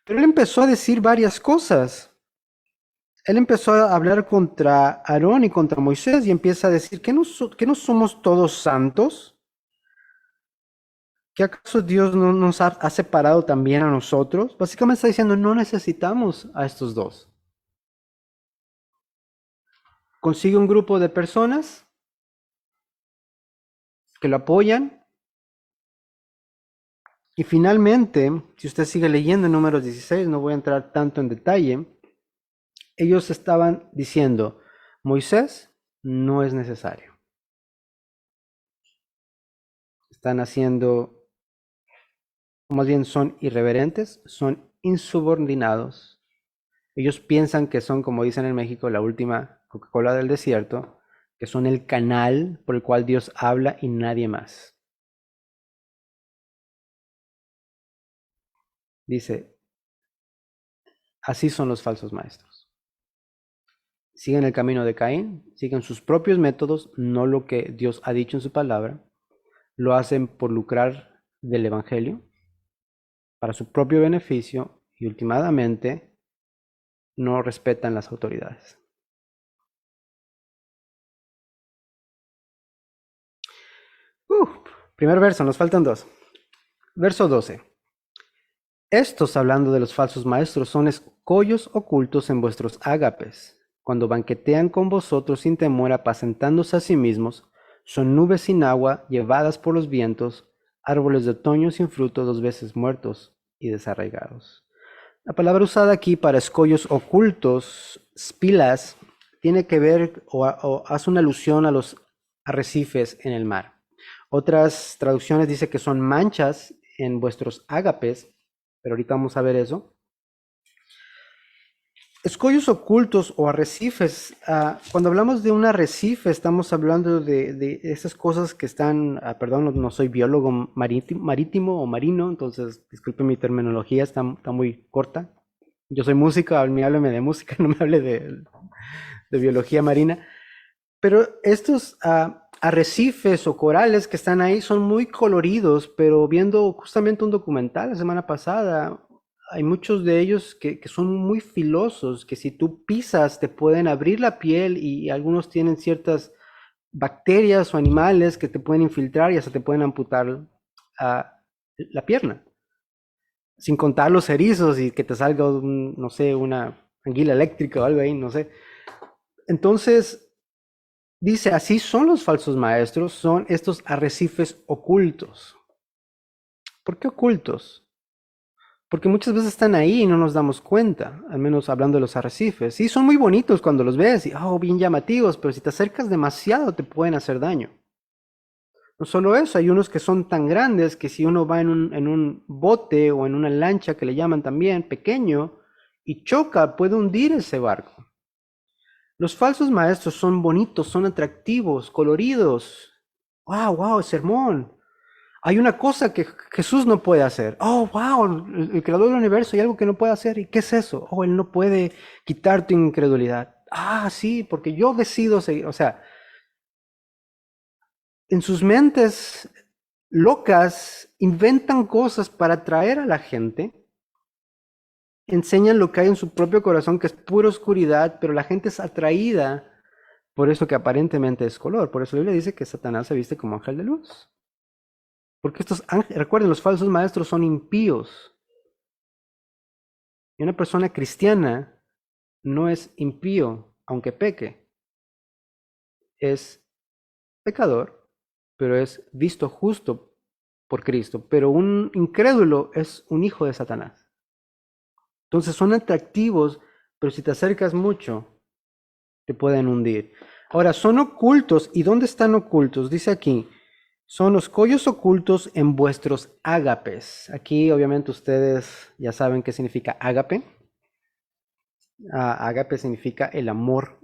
Pero él empezó a decir varias cosas. Él empezó a hablar contra Aarón y contra Moisés y empieza a decir que no somos todos santos. ¿Que acaso Dios no nos ha separado también a nosotros? Básicamente está diciendo, no necesitamos a estos dos. Consigue un grupo de personas que lo apoyan. Y finalmente, si usted sigue leyendo en Números 16, no voy a entrar tanto en detalle, ellos estaban diciendo, Moisés no es necesario. Están haciendo o más bien son irreverentes, son insubordinados. Ellos piensan que son, como dicen en México, la última Coca-Cola del desierto, que son el canal por el cual Dios habla y nadie más. Dice, así son los falsos maestros. Siguen el camino de Caín, siguen sus propios métodos, no lo que Dios ha dicho en su palabra. Lo hacen por lucrar del Evangelio, para su propio beneficio y últimamente no respetan las autoridades. Primer verso, nos faltan dos. Verso 12. Estos, hablando de los falsos maestros, son escollos ocultos en vuestros ágapes, cuando banquetean con vosotros sin temor, apacentándose a sí mismos, son nubes sin agua, llevadas por los vientos, árboles de otoño sin fruto, 2 veces muertos y desarraigados. La palabra usada aquí para escollos ocultos, spilas, tiene que ver o hace una alusión a los arrecifes en el mar. Otras traducciones dicen que son manchas en vuestros ágapes, pero ahorita vamos a ver eso. Escollos ocultos o arrecifes. Cuando hablamos de un arrecife, estamos hablando de esas cosas que están, perdón, no soy biólogo marítimo o marino, entonces disculpe mi terminología, está muy corta. Yo soy músico, hábleme de música, no me hable de biología marina. Pero estos arrecifes o corales que están ahí son muy coloridos, pero viendo justamente un documental la semana pasada, hay muchos de ellos que son muy filosos, que si tú pisas te pueden abrir la piel y algunos tienen ciertas bacterias o animales que te pueden infiltrar y hasta te pueden amputar la pierna. Sin contar los erizos y que te salga, no sé, una anguila eléctrica o algo ahí, no sé. Entonces, dice, así son los falsos maestros, son estos arrecifes ocultos. ¿Por qué ocultos? Porque muchas veces están ahí y no nos damos cuenta, al menos hablando de los arrecifes. Sí, son muy bonitos cuando los ves, y bien llamativos, pero si te acercas demasiado te pueden hacer daño. No solo eso, hay unos que son tan grandes que si uno va en un bote o en una lancha que le llaman también pequeño y choca, puede hundir ese barco. Los falsos maestros son bonitos, son atractivos, coloridos. Wow, wow, sermón. Hay una cosa que Jesús no puede hacer. Oh, wow, el creador del universo hay algo que no puede hacer. ¿Y qué es eso? Oh, él no puede quitar tu incredulidad. Ah, sí, porque yo decido seguir. O sea, en sus mentes locas inventan cosas para atraer a la gente. Enseñan lo que hay en su propio corazón, que es pura oscuridad, pero la gente es atraída por eso que aparentemente es color. Por eso la Biblia dice que Satanás se viste como ángel de luz. Porque estos ángeles, recuerden, los falsos maestros son impíos. Y una persona cristiana no es impío, aunque peque. Es pecador, pero es visto justo por Cristo. Pero un incrédulo es un hijo de Satanás. Entonces son atractivos, pero si te acercas mucho, te pueden hundir. Ahora, son ocultos. ¿Y dónde están ocultos? Dice aquí, son los collos ocultos en vuestros ágapes. Aquí obviamente ustedes ya saben qué significa ágape. Ágape significa el amor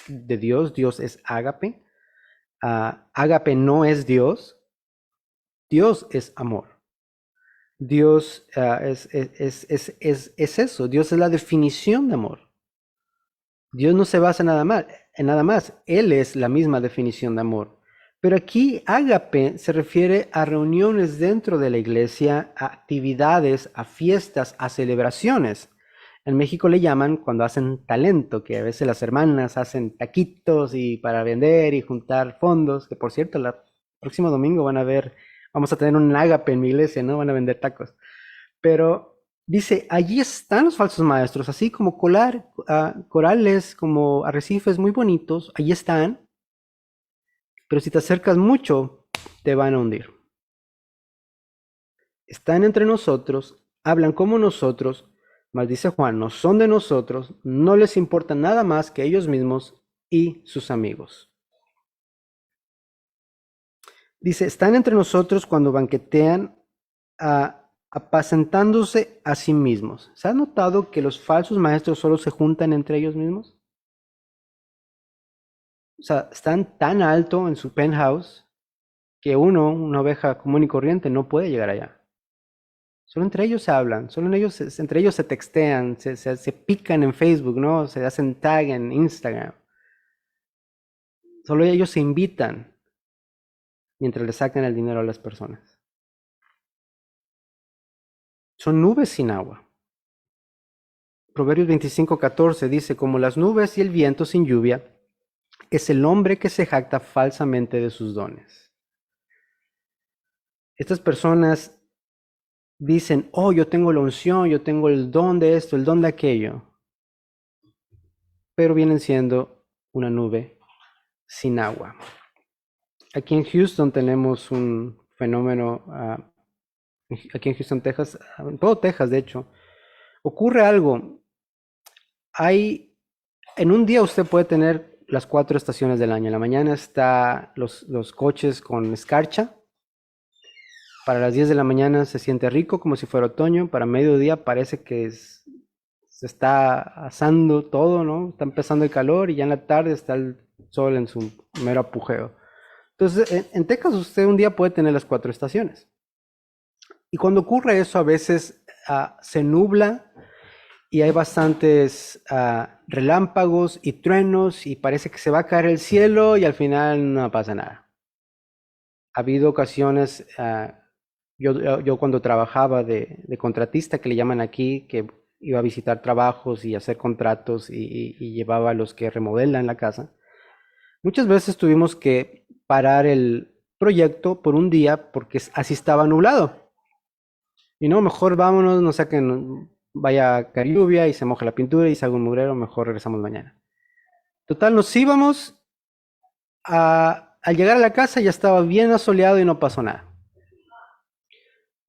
de Dios. Dios es ágape. Ágape no es Dios. Dios es amor. Dios es eso. Dios es la definición de amor. Dios no se basa en nada más. Él es la misma definición de amor. Pero aquí ágape se refiere a reuniones dentro de la iglesia, a actividades, a fiestas, a celebraciones. En México le llaman cuando hacen talento, que a veces las hermanas hacen taquitos y para vender y juntar fondos, que por cierto, el próximo domingo vamos a tener un ágape en mi iglesia, ¿no? Van a vender tacos. Pero dice, allí están los falsos maestros, así como corales, como arrecifes muy bonitos, allí están, pero si te acercas mucho, te van a hundir. Están entre nosotros, hablan como nosotros, mas dice Juan, no son de nosotros, no les importa nada más que ellos mismos y sus amigos. Dice, están entre nosotros cuando banquetean apacentándose a sí mismos. ¿Se ha notado que los falsos maestros solo se juntan entre ellos mismos? O sea, están tan alto en su penthouse que uno, una oveja común y corriente, no puede llegar allá. Solo entre ellos se hablan, solo entre ellos se textean, se pican en Facebook, ¿no? Se hacen tag en Instagram. Solo ellos se invitan mientras le sacan el dinero a las personas. Son nubes sin agua. Proverbios 25:14 dice, como las nubes y el viento sin lluvia, es el hombre que se jacta falsamente de sus dones. Estas personas dicen, oh, yo tengo la unción, yo tengo el don de esto, el don de aquello, pero vienen siendo una nube sin agua. Aquí en Houston tenemos un fenómeno, aquí en Houston, Texas, en todo Texas de hecho, ocurre algo. En un día usted puede tener las 4 estaciones del año. En la mañana está los coches con escarcha. Para las 10 de la mañana se siente rico como si fuera otoño. Para mediodía parece que se está asando todo, ¿no? Está empezando el calor y ya en la tarde está el sol en su mero apogeo. Entonces, en Texas usted un día puede tener las 4 estaciones. Y cuando ocurre eso, a veces se nubla y hay bastantes relámpagos y truenos y parece que se va a caer el cielo y al final no pasa nada. Ha habido ocasiones, yo cuando trabajaba de contratista, que le llaman aquí, que iba a visitar trabajos y hacer contratos y llevaba a los que remodelan la casa, muchas veces tuvimos que parar el proyecto por un día porque así estaba nublado. Y no, mejor vámonos, no sea que vaya a caer lluvia y se moja la pintura y se haga un mugrero, mejor regresamos mañana. Total, nos íbamos, al llegar a la casa ya estaba bien asoleado y no pasó nada.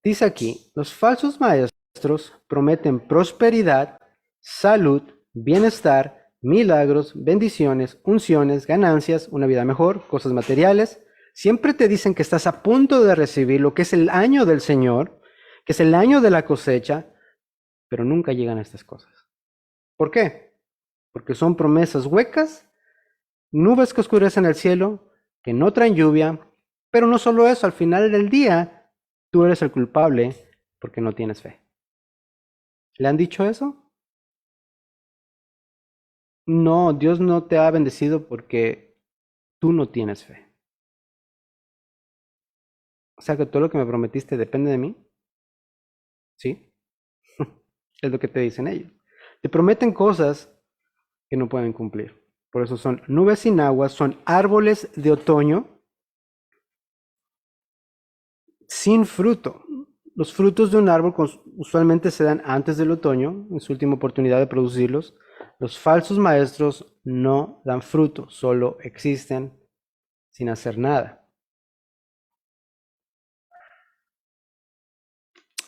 Dice aquí, los falsos maestros prometen prosperidad, salud, bienestar, milagros, bendiciones, unciones, ganancias, una vida mejor, cosas materiales. Siempre te dicen que estás a punto de recibir lo que es el año del Señor, que es el año de la cosecha, pero nunca llegan a estas cosas. ¿Por qué? Porque son promesas huecas, nubes que oscurecen el cielo, que no traen lluvia, pero no solo eso, al final del día, tú eres el culpable porque no tienes fe. ¿Le han dicho eso? No, Dios no te ha bendecido porque tú no tienes fe. O sea que todo lo que me prometiste depende de mí. ¿Sí? Es lo que te dicen ellos. Te prometen cosas que no pueden cumplir. Por eso son nubes sin agua, son árboles de otoño sin fruto. Los frutos de un árbol usualmente se dan antes del otoño, en su última oportunidad de producirlos. Los falsos maestros no dan fruto, solo existen sin hacer nada.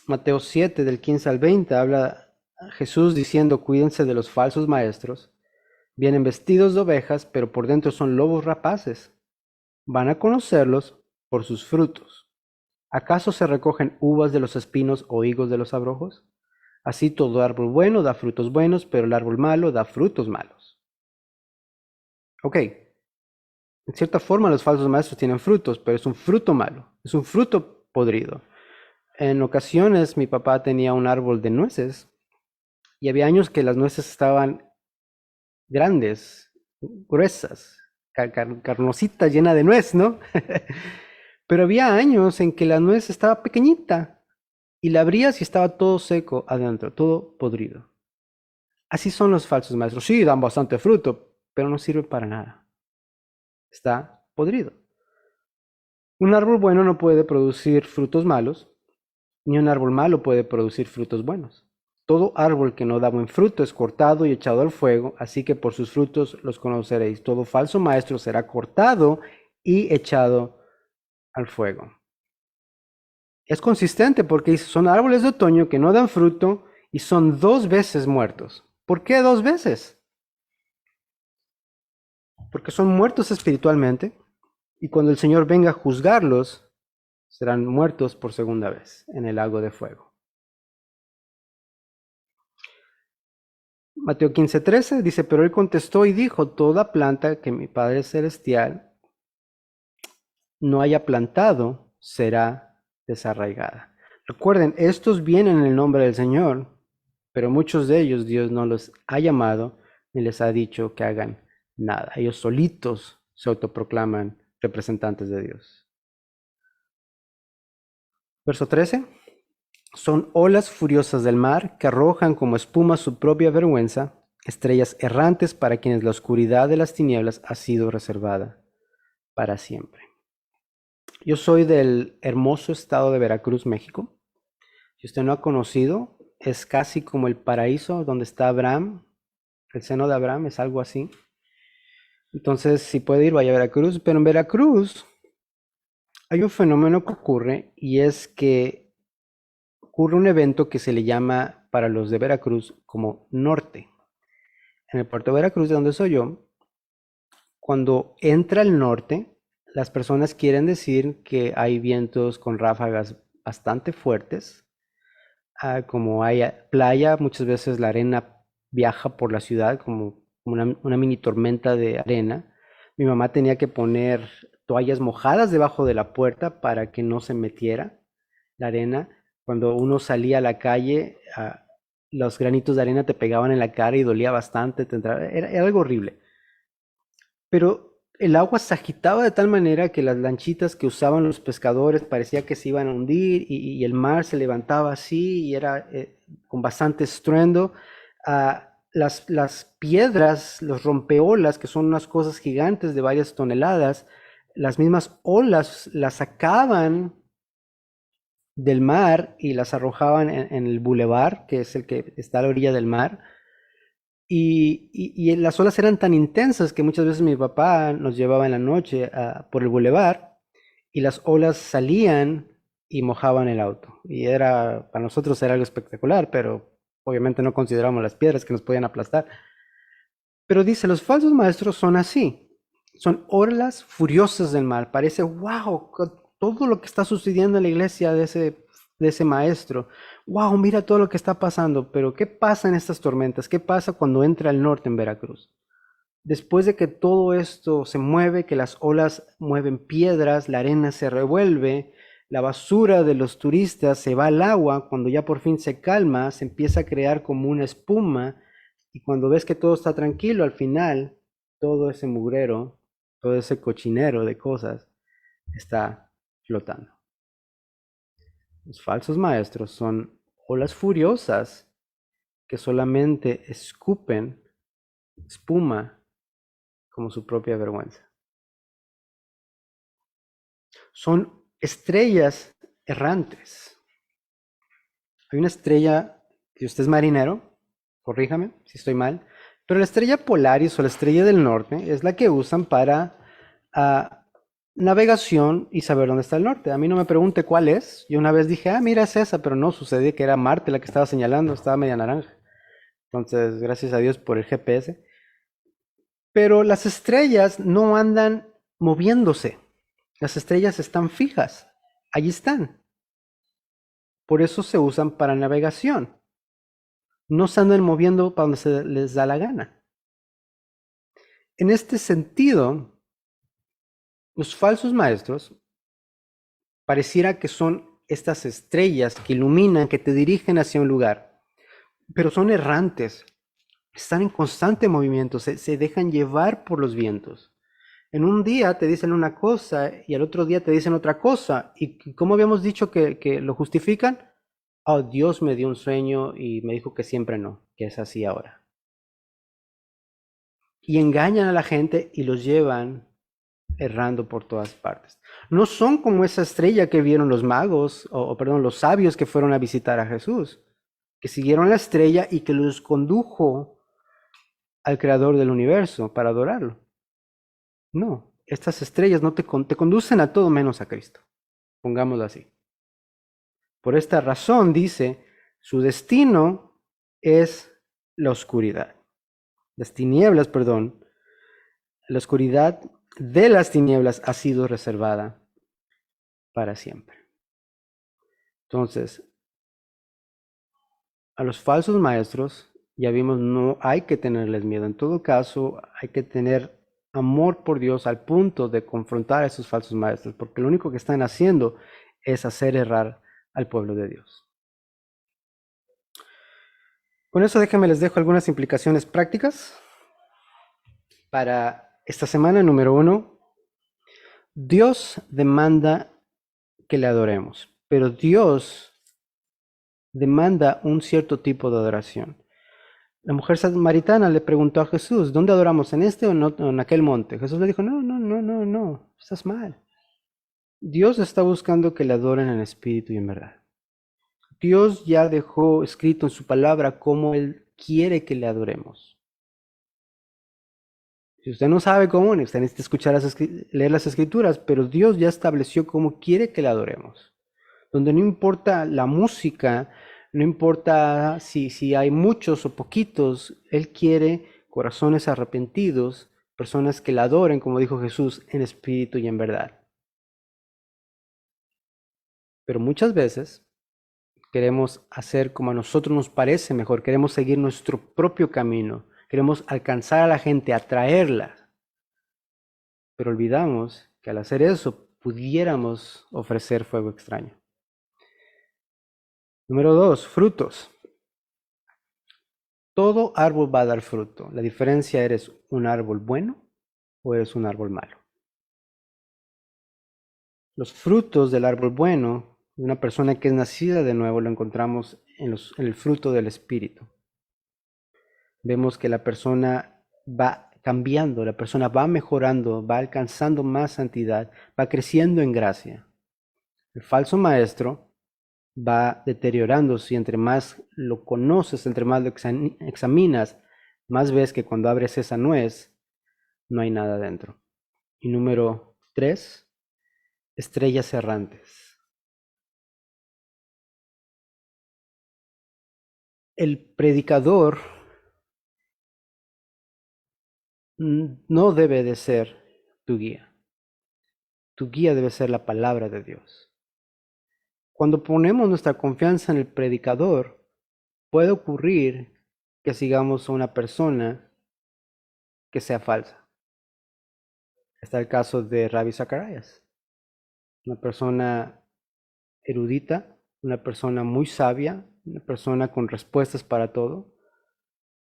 Mateo 7, del 15 al 20, habla Jesús diciendo, cuídense de los falsos maestros. Vienen vestidos de ovejas, pero por dentro son lobos rapaces. Van a conocerlos por sus frutos. ¿Acaso se recogen uvas de los espinos o higos de los abrojos? Así todo árbol bueno da frutos buenos, pero el árbol malo da frutos malos. Ok, en cierta forma los falsos maestros tienen frutos, pero es un fruto malo, es un fruto podrido. En ocasiones mi papá tenía un árbol de nueces y había años que las nueces estaban grandes, gruesas, carnositas, llena de nuez, ¿no? Pero había años en que la nuez estaba pequeñita y la abrías y estaba todo seco adentro, todo podrido. Así son los falsos maestros. Sí, dan bastante fruto, pero no sirve para nada. Está podrido. Un árbol bueno no puede producir frutos malos, ni un árbol malo puede producir frutos buenos. Todo árbol que no da buen fruto es cortado y echado al fuego, así que por sus frutos los conoceréis. Todo falso maestro será cortado y echado al fuego. Es consistente porque son árboles de otoño que no dan fruto y son 2 veces muertos. ¿Por qué 2 veces? Porque son muertos espiritualmente y cuando el Señor venga a juzgarlos, serán muertos por segunda vez en el lago de fuego. Mateo 15:13 dice, pero él contestó y dijo, toda planta que mi Padre Celestial no haya plantado será desarraigada. Recuerden, estos vienen en el nombre del Señor, pero muchos de ellos Dios no los ha llamado ni les ha dicho que hagan nada. Ellos solitos se autoproclaman representantes de Dios. Verso 13. Son olas furiosas del mar que arrojan como espuma su propia vergüenza, estrellas errantes para quienes la oscuridad de las tinieblas ha sido reservada para siempre. Yo soy del hermoso estado de Veracruz, México. Si usted no ha conocido, es casi como el paraíso donde está Abraham. El seno de Abraham es algo así. Entonces, si puede ir, vaya a Veracruz. Pero en Veracruz hay un fenómeno que ocurre y es que ocurre un evento que se le llama para los de Veracruz como norte. En el puerto de Veracruz, de donde soy yo, cuando entra el norte, las personas quieren decir que hay vientos con ráfagas bastante fuertes. Como hay playa, muchas veces la arena viaja por la ciudad como una mini tormenta de arena. Mi mamá tenía que poner toallas mojadas debajo de la puerta para que no se metiera la arena. Cuando uno salía a la calle, los granitos de arena te pegaban en la cara y dolía bastante. Era algo horrible. Pero el agua se agitaba de tal manera que las lanchitas que usaban los pescadores parecía que se iban a hundir y el mar se levantaba así y era con bastante estruendo. Las piedras, los rompeolas, que son unas cosas gigantes de varias toneladas, las mismas olas las sacaban del mar y las arrojaban en el bulevar, que es el que está a la orilla del mar. Y las olas eran tan intensas que muchas veces mi papá nos llevaba en la noche por el bulevar y las olas salían y mojaban el auto. Y para nosotros era algo espectacular, pero obviamente no consideramos las piedras que nos podían aplastar. Pero dice, los falsos maestros son así, son olas furiosas del mar. Parece, wow, todo lo que está sucediendo en la iglesia de ese maestro. Wow, mira todo lo que está pasando. Pero ¿qué pasa en estas tormentas? ¿Qué pasa cuando entra el norte en Veracruz? Después de que todo esto se mueve, que las olas mueven piedras, la arena se revuelve, la basura de los turistas se va al agua, cuando ya por fin se calma, se empieza a crear como una espuma y cuando ves que todo está tranquilo, al final todo ese mugrero, todo ese cochinero de cosas está flotando. Los falsos maestros son olas furiosas que solamente escupen espuma como su propia vergüenza. Son estrellas errantes. Hay una estrella, si usted es marinero, corríjame si estoy mal, pero la estrella Polaris o la estrella del norte es la que usan para navegación y saber dónde está el norte. A mí no me pregunte cuál es. Yo una vez dije, mira, es esa, pero no, sucedió que era Marte la que estaba señalando, estaba media naranja. Entonces, gracias a Dios por el GPS. Pero las estrellas no andan moviéndose. Las estrellas están fijas. Allí están. Por eso se usan para navegación. No se andan moviendo para donde se les da la gana. En este sentido, los falsos maestros pareciera que son estas estrellas que iluminan, que te dirigen hacia un lugar, pero son errantes, están en constante movimiento, se dejan llevar por los vientos. En un día te dicen una cosa y al otro día te dicen otra cosa. ¿Y cómo habíamos dicho que lo justifican? Oh, Dios me dio un sueño y me dijo que siempre no, que es así ahora. Y engañan a la gente y los llevan errando por todas partes. No son como esa estrella que vieron los magos, perdón, los sabios que fueron a visitar a Jesús, que siguieron la estrella y que los condujo al creador del universo para adorarlo. No, estas estrellas no te conducen a todo menos a Cristo, pongámoslo así. Por esta razón, dice, su destino es la oscuridad. Las tinieblas, perdón, la oscuridad de las tinieblas ha sido reservada para siempre. Entonces, a los falsos maestros Ya vimos, no hay que tenerles miedo. En todo caso, hay que tener amor por Dios al punto de confrontar a esos falsos maestros, porque lo único que están haciendo es hacer errar al pueblo de Dios. Con eso déjenme les dejo algunas implicaciones prácticas para esta semana. Número 1, Dios demanda que le adoremos, pero Dios demanda un cierto tipo de adoración. La mujer samaritana le preguntó a Jesús, ¿dónde adoramos? ¿En este o en aquel monte? Jesús le dijo, no, no, no, no, no, estás mal. Dios está buscando que le adoren en espíritu y en verdad. Dios ya dejó escrito en su palabra cómo Él quiere que le adoremos. Si usted no sabe cómo, usted necesita escuchar leer las escrituras, pero Dios ya estableció cómo quiere que le adoremos. Donde no importa la música, no importa si hay muchos o poquitos, Él quiere corazones arrepentidos, personas que le adoren, como dijo Jesús, en espíritu y en verdad. Pero muchas veces queremos hacer como a nosotros nos parece mejor, queremos seguir nuestro propio camino, queremos alcanzar a la gente, atraerla, pero olvidamos que al hacer eso pudiéramos ofrecer fuego extraño. Número 2, frutos. Todo árbol va a dar fruto. La diferencia, ¿eres un árbol bueno o eres un árbol malo? Los frutos del árbol bueno, de una persona que es nacida de nuevo, lo encontramos en el fruto del Espíritu. Vemos que la persona va cambiando, la persona va mejorando, va alcanzando más santidad, va creciendo en gracia. El falso maestro va deteriorándose y entre más lo conoces, entre más lo examinas, más ves que cuando abres esa nuez, no hay nada dentro. Y número 3, estrellas errantes. El predicador no debe de ser tu guía. Tu guía debe ser la palabra de Dios. Cuando ponemos nuestra confianza en el predicador, puede ocurrir que sigamos a una persona que sea falsa. Está el caso de Rabbi Zacharias, una persona erudita, una persona muy sabia, una persona con respuestas para todo.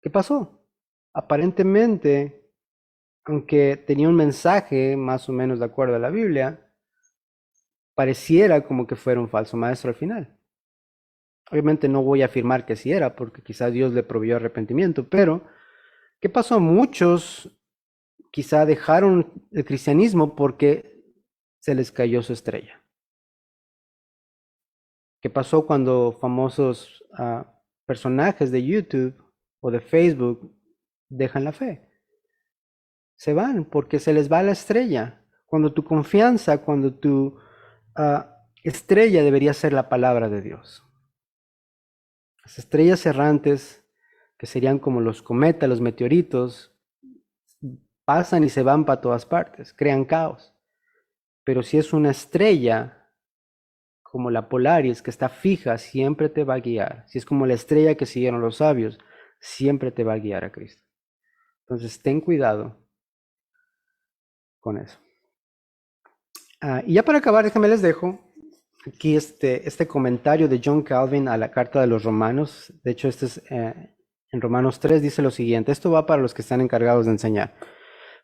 ¿Qué pasó? Aparentemente, aunque tenía un mensaje más o menos de acuerdo a la Biblia, pareciera como que fuera un falso maestro al final. Obviamente no voy a afirmar que sí era, porque quizás Dios le proveyó arrepentimiento, pero ¿qué pasó? Muchos quizá dejaron el cristianismo porque se les cayó su estrella. ¿Qué pasó cuando famosos personajes de YouTube o de Facebook dejan la fe? Se van porque se les va la estrella. Cuando tu confianza, cuando tu estrella debería ser la palabra de Dios. Las estrellas errantes, que serían como los cometas, los meteoritos, pasan y se van para todas partes, crean caos. Pero si es una estrella como la Polaris, que está fija, siempre te va a guiar. Si es como la estrella que siguieron los sabios, siempre te va a guiar a Cristo. Entonces, ten cuidado con eso. Y ya para acabar, déjame les dejo aquí este comentario de John Calvin a la carta de los Romanos. De hecho, este es en Romanos 3, dice lo siguiente. Esto va para los que están encargados de enseñar.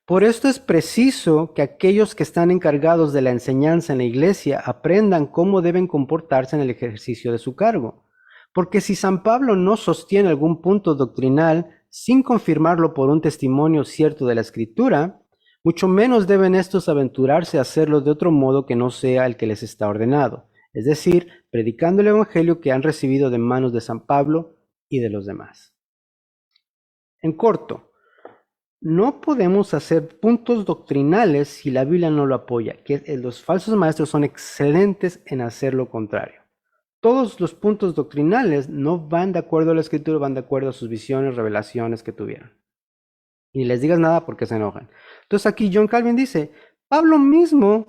Por esto es preciso que aquellos que están encargados de la enseñanza en la iglesia aprendan cómo deben comportarse en el ejercicio de su cargo. Porque si San Pablo no sostiene algún punto doctrinal sin confirmarlo por un testimonio cierto de la Escritura, mucho menos deben estos aventurarse a hacerlo de otro modo que no sea el que les está ordenado, es decir, predicando el Evangelio que han recibido de manos de San Pablo y de los demás. En corto, no podemos hacer puntos doctrinales si la Biblia no lo apoya, que los falsos maestros son excelentes en hacer lo contrario. Todos los puntos doctrinales no van de acuerdo a la Escritura, van de acuerdo a sus visiones, revelaciones que tuvieron. Y les digas nada porque se enojan. Entonces aquí John Calvin dice, Pablo mismo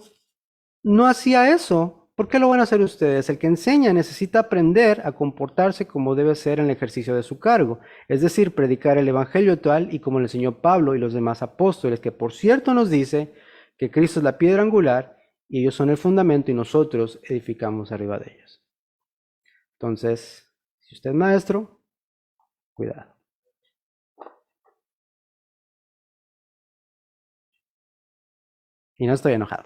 no hacía eso, ¿Por qué lo van a hacer ustedes? El que enseña necesita aprender a comportarse como debe ser en el ejercicio de su cargo, es decir, predicar el evangelio tal y como le enseñó Pablo y los demás apóstoles, que por cierto nos dice que Cristo es la piedra angular y ellos son el fundamento y nosotros edificamos arriba de ellos. Entonces, si usted es maestro, cuidado. Y no estoy enojado.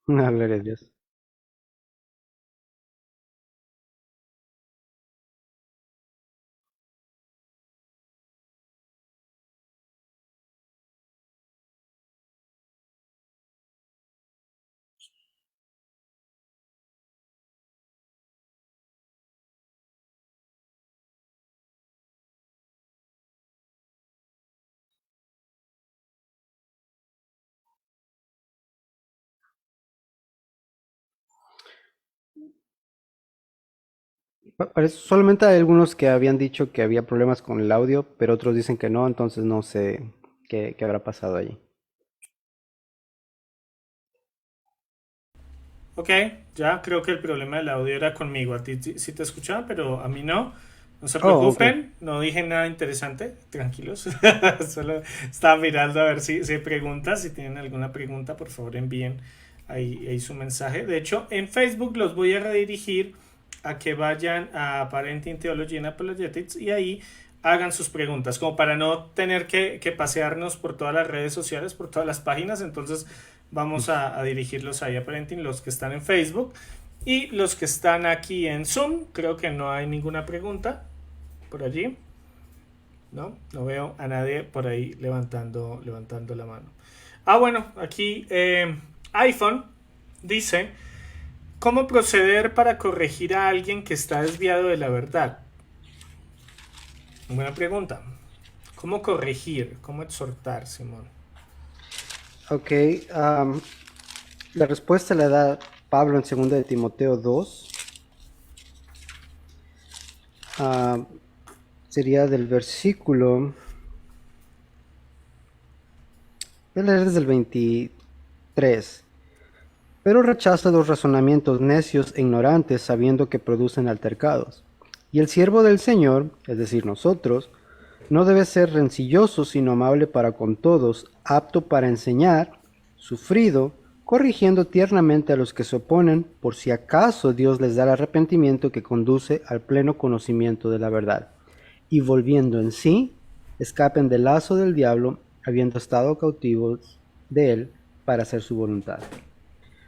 Gloria a Dios. Solamente hay algunos que habían dicho que había problemas con el audio, pero otros dicen que no, entonces no sé qué habrá pasado allí. Ok, ya creo que el problema del audio era conmigo. A ti sí te escuchaban, pero a mí no. No se Oh, ok. preocupen, no dije nada interesante, tranquilos. Solo estaba mirando a ver si hay preguntas. Si tienen alguna pregunta, por favor envíen ahí su mensaje. De hecho, en Facebook los voy a redirigir a que vayan a Parenting Theology and Apologetics y ahí hagan sus preguntas, como para no tener que pasearnos por todas las redes sociales, por todas las páginas. Entonces vamos a dirigirlos ahí a Parenting, los que están en Facebook. Y los que están aquí en Zoom, creo que no hay ninguna pregunta por allí. No veo a nadie por ahí levantando la mano. Ah, bueno, aquí iPhone dice, ¿cómo proceder para corregir a alguien que está desviado de la verdad? Buena pregunta. ¿Cómo corregir? ¿Cómo exhortar, Simón? Ok, la respuesta la da Pablo en 2 de Timoteo 2. ah, Sería del versículo, voy a leer desde el 23. Pero rechaza los razonamientos necios e ignorantes, sabiendo que producen altercados. Y el siervo del Señor, es decir, nosotros, no debe ser rencilloso, sino amable para con todos, apto para enseñar, sufrido, corrigiendo tiernamente a los que se oponen, por si acaso Dios les da el arrepentimiento que conduce al pleno conocimiento de la verdad. Y volviendo en sí, escapen del lazo del diablo, habiendo estado cautivos de él para hacer su voluntad.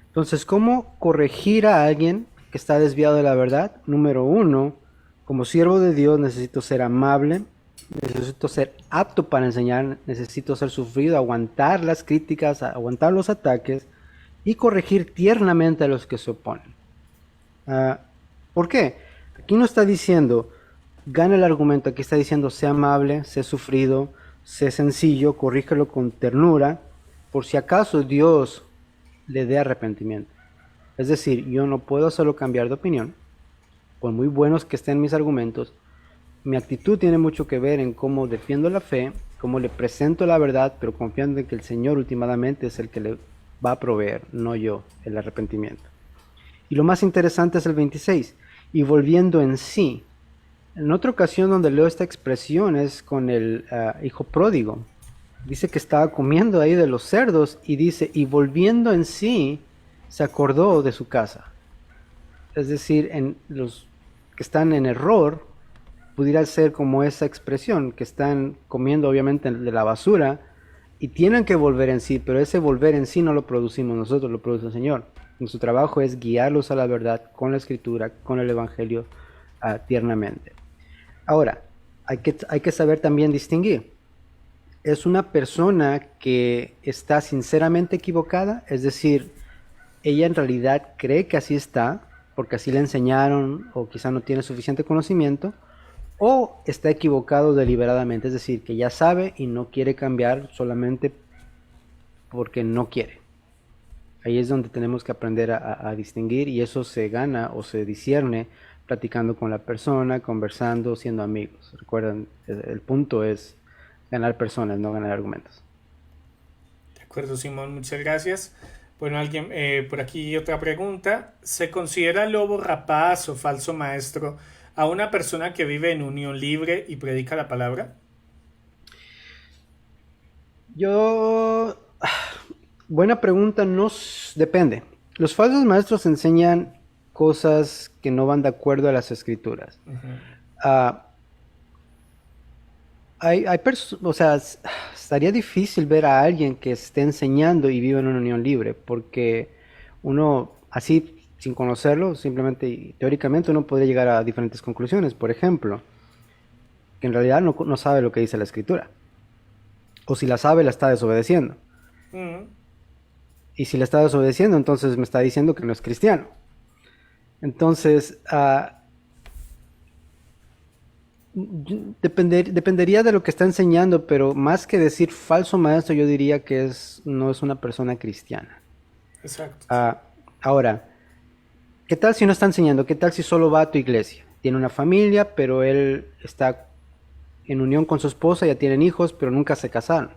Entonces, ¿cómo corregir a alguien que está desviado de la verdad? Número uno, como siervo de Dios necesito ser amable, necesito ser apto para enseñar, necesito ser sufrido, aguantar las críticas, aguantar los ataques y corregir tiernamente a los que se oponen. Ah, ¿Por qué? Aquí no está diciendo, gana el argumento, aquí está diciendo, sé amable, sé sufrido, sé sencillo, corrígelo con ternura, por si acaso Dios le dé arrepentimiento. Es decir, yo no puedo hacerlo cambiar de opinión, por muy buenos que estén mis argumentos. Mi actitud tiene mucho que ver en cómo defiendo la fe, cómo le presento la verdad, pero confiando en que el Señor últimamente es el que le va a proveer, no yo, el arrepentimiento. Y lo más interesante es el 26, y volviendo en sí. En otra ocasión donde leo esta expresión es con el hijo pródigo. Dice que estaba comiendo ahí de los cerdos y dice, y volviendo en sí, se acordó de su casa. Es decir, en los que están en error, pudiera ser como esa expresión, que están comiendo obviamente de la basura y tienen que volver en sí, pero ese volver en sí no lo producimos nosotros, lo produce el Señor. Nuestro trabajo es guiarlos a la verdad con la escritura, con el Evangelio tiernamente. Ahora, hay que saber también distinguir. Es una persona que está sinceramente equivocada, es decir, ella en realidad cree que así está, porque así le enseñaron o quizá no tiene suficiente conocimiento, o está equivocado deliberadamente, es decir, que ya sabe y no quiere cambiar solamente porque no quiere. Ahí es donde tenemos que aprender a distinguir y eso se gana o se discierne platicando con la persona, conversando, siendo amigos. Recuerden, el punto es ganar personas, no ganar argumentos. De acuerdo, Simón, muchas gracias. Bueno, alguien por aquí otra pregunta. ¿Se considera lobo rapaz o falso maestro a una persona que vive en unión libre y predica la palabra? Yo, buena pregunta, no depende. Los falsos maestros enseñan cosas que no van de acuerdo a las escrituras. Ujú. Ah, o sea, estaría difícil ver a alguien que esté enseñando y vive en una unión libre, porque uno, así, sin conocerlo, simplemente y teóricamente uno podría llegar a diferentes conclusiones. Por ejemplo, que en realidad no sabe lo que dice la escritura, o si la sabe, la está desobedeciendo. Mm, Y si la está desobedeciendo, entonces me está diciendo que no es cristiano. Entonces, dependería de lo que está enseñando, pero más que decir falso maestro, yo diría que no es una persona cristiana. exacto. Ah, ahora, ¿qué tal si no está enseñando? ¿Qué tal si solo va a tu iglesia? Tiene una familia, pero él está en unión con su esposa, ya tienen hijos, pero nunca se casaron.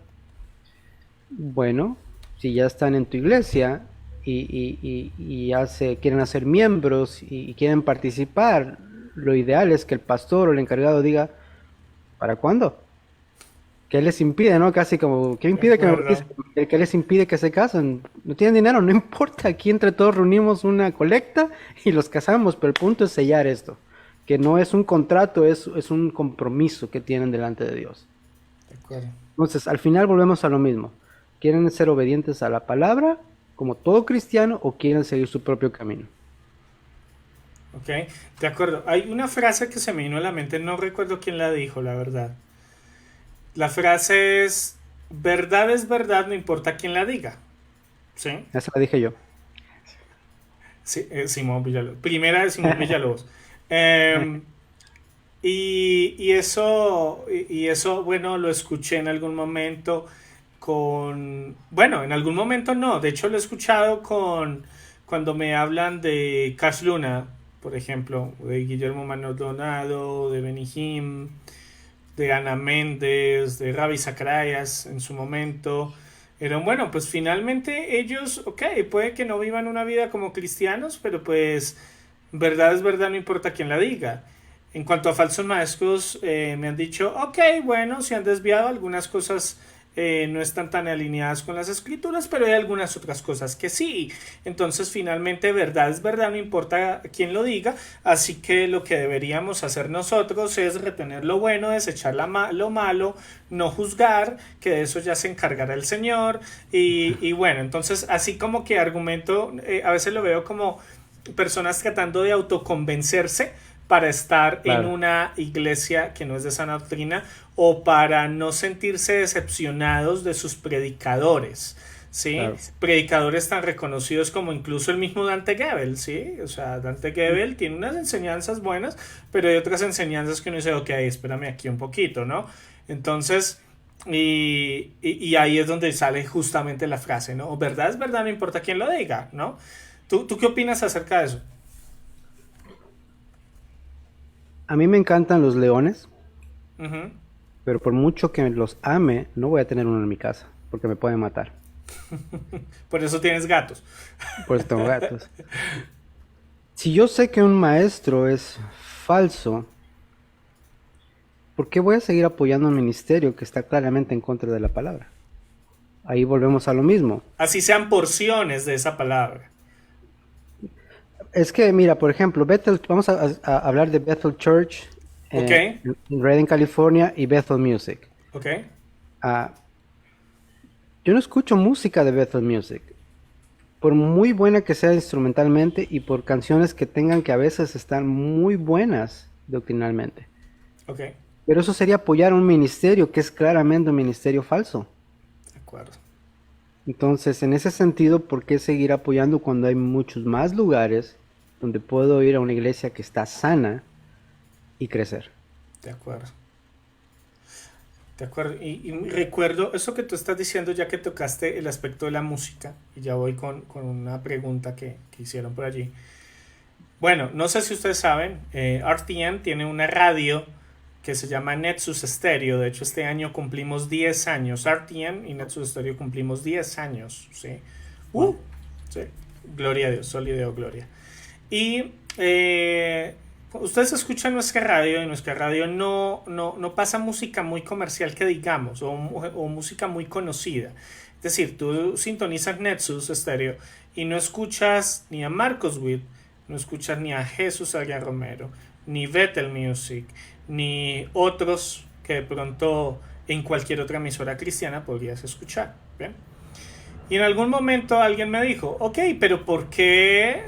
Bueno, si ya están en tu iglesia y ya se quieren hacer miembros y quieren participar, lo ideal es que el pastor o el encargado diga, ¿para cuándo? ¿Qué les impide, no? Casi como, ¿qué De impide que me bauticen? acuerdo. ¿Qué les impide que se casen? No tienen dinero, no importa. Aquí entre todos reunimos una colecta y los casamos, pero el punto es sellar esto. Que no es un contrato, es un compromiso que tienen delante de Dios. De acuerdo. Entonces, al final volvemos a lo mismo. ¿Quieren ser obedientes a la palabra, como todo cristiano, o quieren seguir su propio camino? Ok, de acuerdo. Hay una frase que se me vino a la mente, no recuerdo quién la dijo, la verdad. La frase es verdad, no importa quién la diga. ¿Sí? Esa la dije yo. Sí, Simón Villalobos. Primera de Simón Villalobos. Eh, y eso, bueno, lo escuché en algún momento bueno, en algún momento no, de hecho lo he escuchado cuando me hablan de Cash Luna, por ejemplo, de Guillermo Maldonado, de Benny Hinn, de Ana Méndez, de Ravi Zacharias en su momento. Eran, bueno, pues finalmente ellos, ok, puede que no vivan una vida como cristianos, pero pues verdad es verdad, no importa quién la diga. En cuanto a falsos maestros, me han dicho, ok, bueno, se han desviado algunas cosas. No están tan alineadas con las escrituras, pero hay algunas otras cosas que sí. Entonces, finalmente, verdad es verdad, no importa quién lo diga. Así que lo que deberíamos hacer nosotros es retener lo bueno, desechar lo malo, no juzgar, que de eso ya se encargará el Señor. Y bueno, entonces, así como que argumento, a veces lo veo como personas tratando de autoconvencerse para estar en Claro, una iglesia que no es de sana doctrina o para no sentirse decepcionados de sus predicadores, ¿sí? claro. Predicadores tan reconocidos como incluso el mismo Dante Gebel, ¿sí? O sea, Dante Gebel tiene unas enseñanzas buenas, pero hay otras enseñanzas que uno dice, ok, espérame aquí un poquito, ¿no? Entonces, y ahí es donde sale justamente la frase, ¿no? Verdad es verdad, no importa quién lo diga, ¿no? ¿Tú qué opinas acerca de eso? A mí me encantan los leones, Ujú. pero por mucho que los ame, no voy a tener uno en mi casa, porque me pueden matar. Por eso tienes gatos. Por eso tengo gatos. Si yo sé que un maestro es falso, ¿por qué voy a seguir apoyando un ministerio que está claramente en contra de la palabra? Ahí volvemos a lo mismo. Así sean porciones de esa palabra. Es que, mira, por ejemplo, vamos a hablar de Bethel Church ¿Ok? en Redding, California, y Bethel Music. ¿Ok? Ah, yo no escucho música de Bethel Music, por muy buena que sea instrumentalmente y por canciones que tengan que a veces están muy buenas doctrinalmente. Ok, de Pero eso sería apoyar un ministerio que es claramente un ministerio falso. acuerdo. Entonces, en ese sentido, ¿por qué seguir apoyando cuando hay muchos más lugares donde puedo ir a una iglesia que está sana y crecer? De acuerdo. De acuerdo. Y recuerdo eso que tú estás diciendo ya que tocaste el aspecto de la música. Y ya voy con una pregunta que hicieron por allí. Bueno, no sé si ustedes saben, RTN tiene una radio que se llama Nexus Stereo. De hecho, este año cumplimos 10 años. RTN y Nexus Stereo cumplimos 10 años. ¿Sí? Uh, Wow. sí. Gloria a Dios, solideo, gloria. Y ustedes escuchan nuestra radio y nuestra radio no pasa música muy comercial que digamos o música muy conocida. Es decir, tú sintonizas Nexus Stereo y no escuchas ni a Marcos Witt, no escuchas ni a Jesús Adrián Romero, ni Bethel Music, ni otros que de pronto en cualquier otra emisora cristiana podrías escuchar. ¿Bien? Y en algún momento alguien me dijo, ok, pero ¿por qué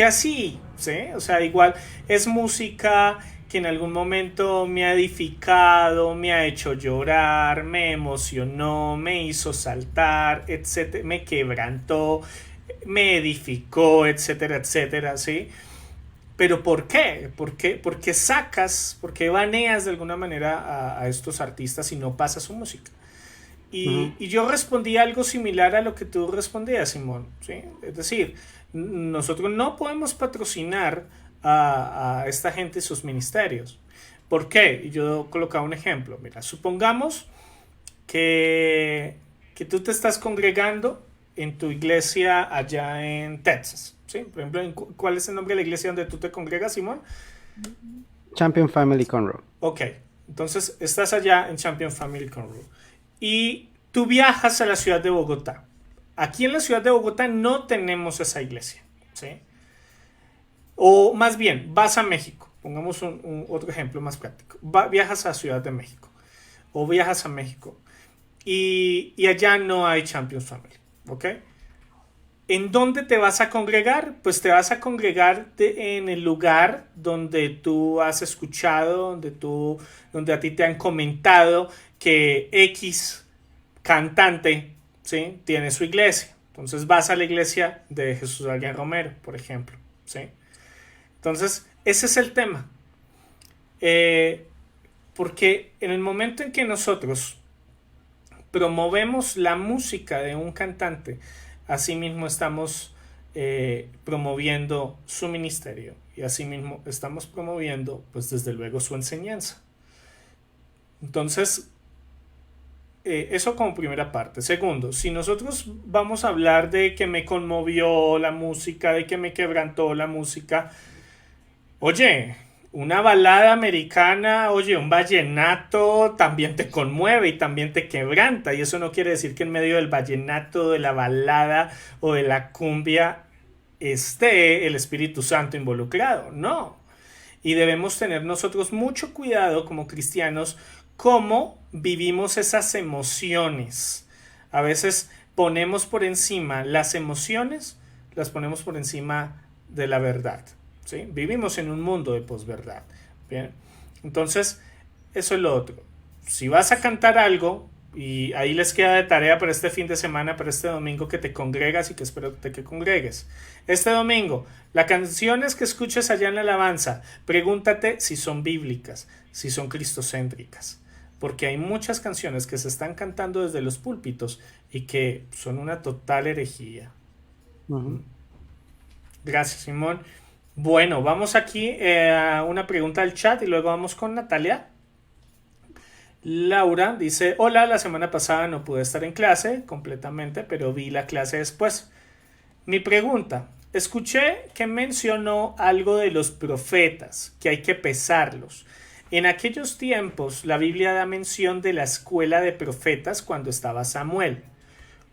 así? ¿Sí? O sea, igual es música que en algún momento me ha edificado, me ha hecho llorar, me emocionó, me hizo saltar, etcétera, me quebrantó, me edificó, etcétera, etcétera, ¿sí? Pero ¿por qué? ¿Por qué sacas, por qué baneas de alguna manera a estos artistas y no pasas su música? Ujú. Y yo respondí algo similar a lo que tú respondías, Simón. ¿Sí? Es decir, nosotros no podemos patrocinar a esta gente y sus ministerios. ¿Por qué? Y yo colocaba un ejemplo. Mira, supongamos que tú te estás congregando en tu iglesia allá en Texas. ¿Sí? Por ejemplo, ¿cuál es el nombre de la iglesia donde tú te congregas, Simón? Champion Family Conroe. Ok, entonces estás allá en Champion Family Conroe y tú viajas a la ciudad de Bogotá. Aquí en la ciudad de Bogotá no tenemos esa iglesia, ¿sí? O más bien, vas a México. Pongamos otro ejemplo más práctico. Viajas a la Ciudad de México o viajas a México y allá no hay Champions Family, ¿ok? ¿En dónde te vas a congregar? Pues te vas a congregar en el lugar donde tú has escuchado, donde a ti te han comentado que X cantante, ¿sí? Tiene su iglesia. Entonces vas a la iglesia de Jesús Adrián Romero, por ejemplo, ¿sí? Entonces, ese es el tema. Eh, Porque en el momento en que nosotros promovemos la música de un cantante, asimismo estamos promoviendo su ministerio y asimismo estamos promoviendo, pues desde luego, su enseñanza. Entonces, eso como primera parte. Segundo, si nosotros vamos a hablar de que me conmovió la música, de que me quebrantó la música, oye, una balada americana, oye, un vallenato también te conmueve y también te quebranta. Y eso no quiere decir que en medio del vallenato, de la balada o de la cumbia esté el Espíritu Santo involucrado. No. Y debemos tener nosotros mucho cuidado como cristianos cómo vivimos esas emociones. A veces ponemos por encima las emociones, las ponemos por encima de la verdad. ¿Sí? Vivimos en un mundo de posverdad. Bien. Entonces, eso es lo otro. Si vas a cantar algo, y ahí les queda de tarea para este fin de semana, para este domingo que te congregas y que espero que te congregues. Este domingo, las canciones que escuches allá en la alabanza, pregúntate si son bíblicas, si son cristocéntricas. Porque hay muchas canciones que se están cantando desde los púlpitos y que son una total herejía. Ujú. Gracias, Simón. Bueno, vamos aquí a una pregunta del chat y luego vamos con Natalia. Laura dice, hola, la semana pasada no pude estar en clase completamente, pero vi la clase después. Mi pregunta, escuché que mencionó algo de los profetas, que hay que pesarlos. En aquellos tiempos la Biblia da mención de la escuela de profetas cuando estaba Samuel.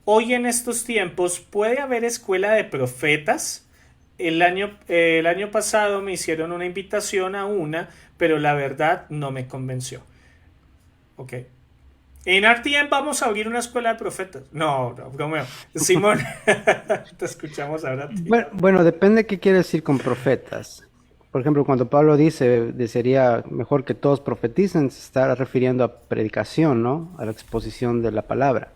Hoy en estos tiempos puede haber escuela de profetas. El año pasado me hicieron una invitación a una, pero la verdad no me convenció. Ok. En RTM vamos a abrir una escuela de profetas. No, no, bromeo. Simón, te escuchamos ahora a ti. Bueno, depende qué quiere decir con profetas. por ejemplo, cuando Pablo dice sería mejor que todos profeticen, se está refiriendo a predicación, ¿no? A la exposición de la palabra.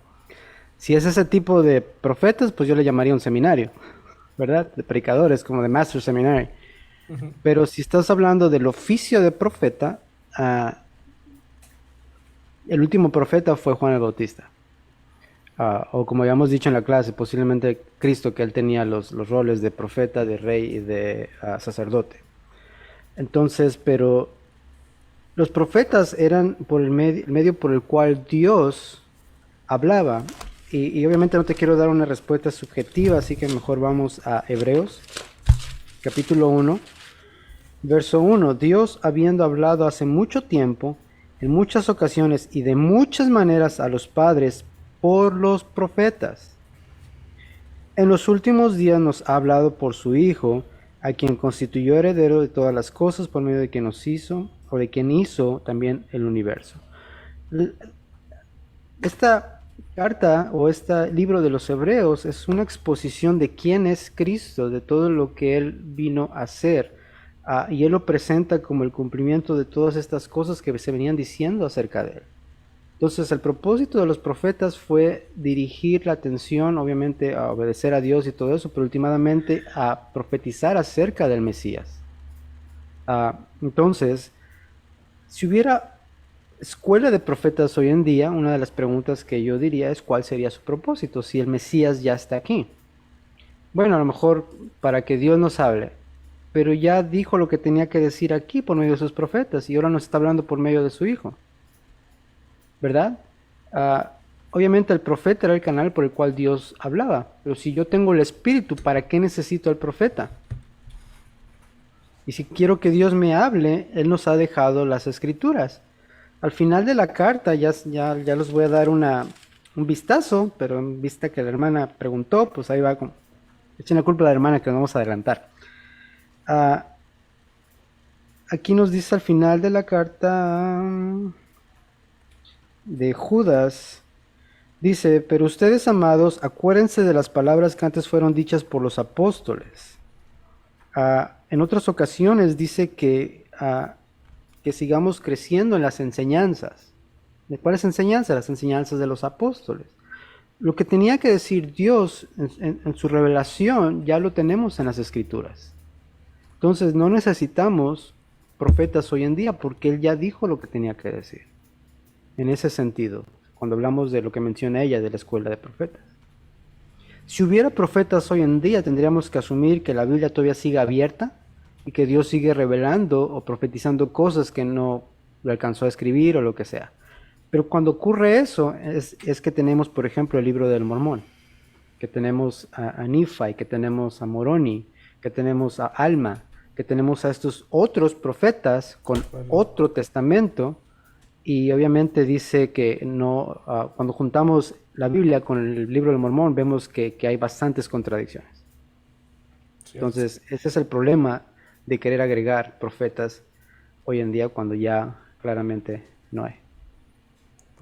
Si es ese tipo de profetas, pues yo le llamaría un seminario, ¿verdad? De predicadores, como de Master Seminary. Ujú. Pero si estás hablando del oficio de profeta, el último profeta fue Juan el Bautista. O como habíamos dicho en la clase, posiblemente Cristo, que él tenía los roles de profeta, de rey y de sacerdote. Entonces, pero los profetas eran por el medio por el cual Dios hablaba. Y obviamente no te quiero dar una respuesta subjetiva, así que mejor vamos a Hebreos, capítulo 1, verso 1. Dios, habiendo hablado hace mucho tiempo, en muchas ocasiones y de muchas maneras a los padres por los profetas, en los últimos días nos ha hablado por su Hijo, a quien constituyó heredero de todas las cosas por medio de quien nos hizo, o de quien hizo también el universo. Esta carta o este libro de los Hebreos es una exposición de quién es Cristo, de todo lo que Él vino a hacer. Y Él lo presenta como el cumplimiento de todas estas cosas que se venían diciendo acerca de Él. Entonces, el propósito de los profetas fue dirigir la atención, obviamente, a obedecer a Dios y todo eso, pero últimamente a profetizar acerca del Mesías. Entonces, si hubiera escuela de profetas hoy en día, una de las preguntas que yo diría es cuál sería su propósito si el Mesías ya está aquí. Bueno, a lo mejor para que Dios nos hable, pero ya dijo lo que tenía que decir aquí por medio de sus profetas y ahora nos está hablando por medio de su Hijo, ¿verdad? Ah, Obviamente el profeta era el canal por el cual Dios hablaba, pero si yo tengo el Espíritu, ¿para qué necesito al profeta? Y si quiero que Dios me hable, Él nos ha dejado las Escrituras. Al final de la carta ya los voy a dar un vistazo, pero en vista que la hermana preguntó, pues ahí va. Echen la culpa a la hermana que nos vamos a adelantar. Ah, Aquí nos dice al final de la carta de Judas, dice, pero ustedes amados, acuérdense de las palabras que antes fueron dichas por los apóstoles. En otras ocasiones dice que sigamos creciendo en las enseñanzas. ¿De cuáles enseñanzas? Las enseñanzas de los apóstoles. Lo que tenía que decir Dios en su revelación ya lo tenemos en las escrituras. Entonces no necesitamos profetas hoy en día porque Él ya dijo lo que tenía que decir. En ese sentido, cuando hablamos de lo que menciona ella de la escuela de profetas. Si hubiera profetas hoy en día, tendríamos que asumir que la Biblia todavía sigue abierta y que Dios sigue revelando o profetizando cosas que no lo alcanzó a escribir o lo que sea. Pero cuando ocurre eso, es que tenemos, por ejemplo, el libro del Mormón, que tenemos a Nephi, que tenemos a Moroni, que tenemos a Alma, que tenemos a estos otros profetas con otro testamento. Y obviamente dice que no, cuando juntamos la Biblia con el libro del Mormón, vemos que hay bastantes contradicciones. Cierto. Entonces, ese es el problema de querer agregar profetas hoy en día cuando ya claramente no hay.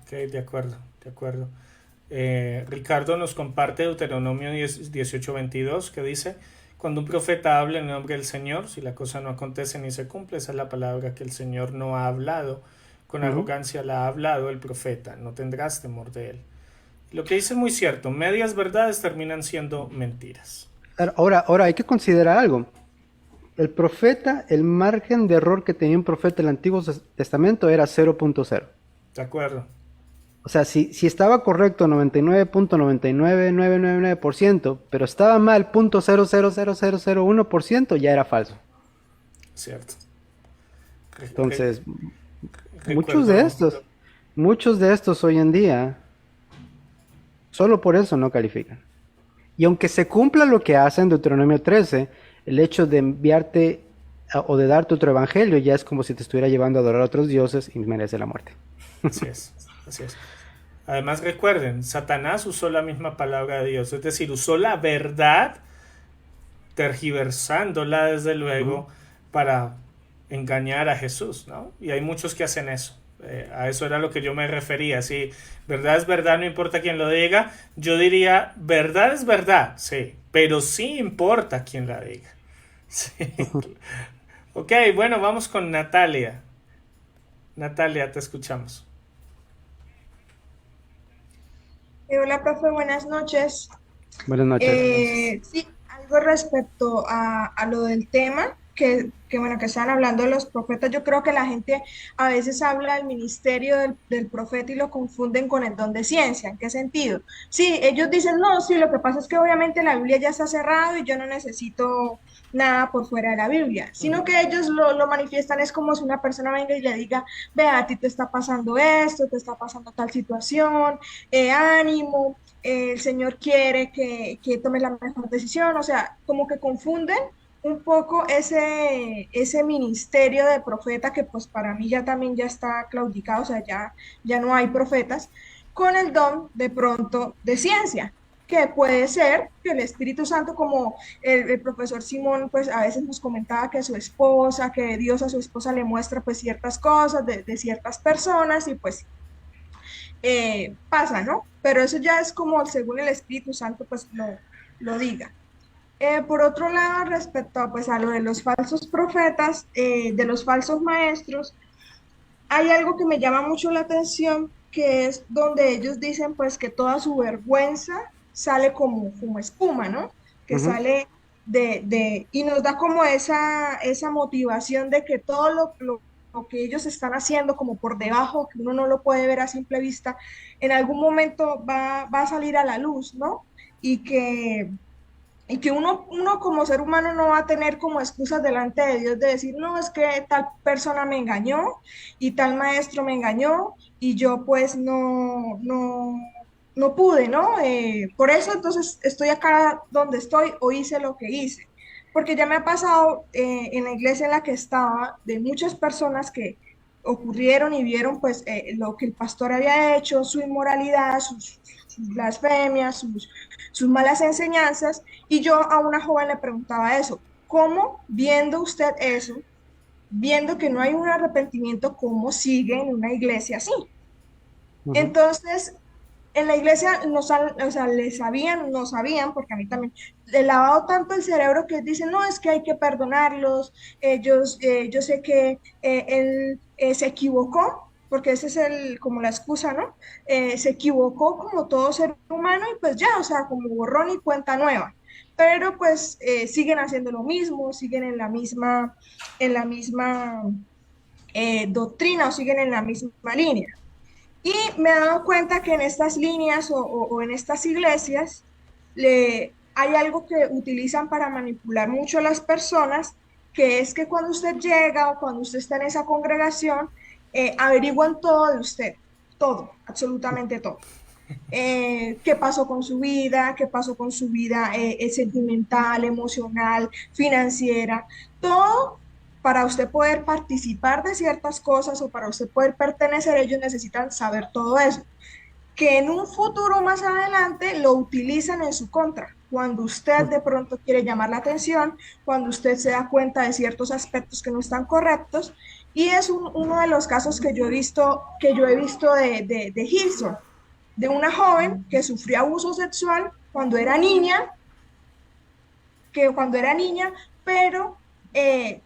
Ok, de acuerdo, de acuerdo. Ricardo nos comparte Deuteronomio 18:22 que dice, cuando un profeta habla en nombre del Señor, si la cosa no acontece ni se cumple, esa es la palabra que el Señor no ha hablado, con Ujú. arrogancia la ha hablado el profeta, no tendrás temor de él. Lo que dice es muy cierto, medias verdades terminan siendo mentiras. Ahora hay que considerar algo. El profeta, el margen de error que tenía un profeta en el Antiguo Testamento era 0.0. De acuerdo, O sea, si estaba correcto 99.99999%, pero estaba mal 0.000001%, ya era falso. cierto. Re- re- Entonces, muchos de recuerdo, estos, muchos de estos hoy en día, solo por eso no califican. Y aunque se cumpla lo que hace en Deuteronomio 13, el hecho de enviarte o de darte otro evangelio ya es como si te estuviera llevando a adorar a otros dioses y merece la muerte. así es, así es. Además recuerden, Satanás usó la misma palabra de Dios, es decir, usó la verdad tergiversándola desde Ujú. luego para engañar a Jesús, ¿no? Y hay muchos que hacen eso. A eso era lo que yo me refería. Si verdad es verdad, no importa quién lo diga. Yo diría, verdad es verdad, sí, pero sí importa quién la diga. Sí. Ok, bueno, vamos con Natalia. Natalia, te escuchamos. Hola, profe, buenas noches. Buenas noches. Sí, algo respecto a lo del tema, bueno, que están hablando de los profetas. Yo creo que la gente a veces habla del ministerio del profeta y lo confunden con el don de ciencia. ¿En qué sentido? Sí, ellos dicen, no, sí, lo que pasa es que obviamente la Biblia ya está cerrada y yo no necesito nada por fuera de la Biblia, sino que ellos lo manifiestan es como si una persona venga y le diga, vea, a ti te está pasando esto, te está pasando tal situación, ánimo, el Señor quiere que tomes la mejor decisión, o sea, como que confunden un poco ese ministerio de profeta que pues para mí ya también ya está claudicado, o sea, ya no hay profetas, con el don de pronto de ciencia, que puede ser que el Espíritu Santo, como el profesor Simón, pues a veces nos comentaba que su esposa, que Dios a su esposa le muestra pues ciertas cosas de ciertas personas y pues pasa, ¿no? Pero eso ya es como según el Espíritu Santo pues lo diga. Por otro lado, respecto a, pues, a lo de los falsos profetas, de los falsos maestros, hay algo que me llama mucho la atención, que es donde ellos dicen pues que toda su vergüenza sale como espuma, ¿no? Que Ujú. sale y nos da como esa motivación de que todo lo que ellos están haciendo como por debajo, que uno no lo puede ver a simple vista, en algún momento va a salir a la luz, ¿no? Y que uno como ser humano no va a tener como excusas delante de Dios de decir, no, es que tal persona me engañó y tal maestro me engañó y yo pues no pude, ¿no? Por eso entonces estoy acá donde estoy o hice lo que hice. Porque ya me ha pasado en la iglesia en la que estaba de muchas personas que ocurrieron y vieron pues lo que el pastor había hecho, su inmoralidad, sus blasfemias, sus malas enseñanzas, y yo a una joven le preguntaba eso, ¿cómo viendo usted eso, viendo que no hay un arrepentimiento, cómo sigue en una iglesia así? Ujú. Entonces, en la iglesia o sea, no sabían, porque a mí también, le he lavado tanto el cerebro que dicen, no, es que hay que perdonarlos, yo sé que él se equivocó, porque ese es como la excusa, ¿no? Se equivocó como todo ser humano y pues ya, o sea, como borrón y cuenta nueva. Pero pues siguen haciendo lo mismo, siguen en la misma doctrina o siguen en la misma línea. Y me he dado cuenta que en estas líneas o en estas iglesias hay algo que utilizan para manipular mucho a las personas, que es que cuando usted llega o cuando usted está en esa congregación, averiguan todo de usted, todo, absolutamente todo. Qué pasó con su vida, qué pasó con su vida sentimental, emocional, financiera, todo para usted poder participar de ciertas cosas o para usted poder pertenecer, ellos necesitan saber todo eso, que en un futuro más adelante lo utilizan en su contra. Cuando usted de pronto quiere llamar la atención, cuando usted se da cuenta de ciertos aspectos que no están correctos, y es uno de los casos que yo he visto de Hilson, de una joven que sufrió abuso sexual cuando era niña, pero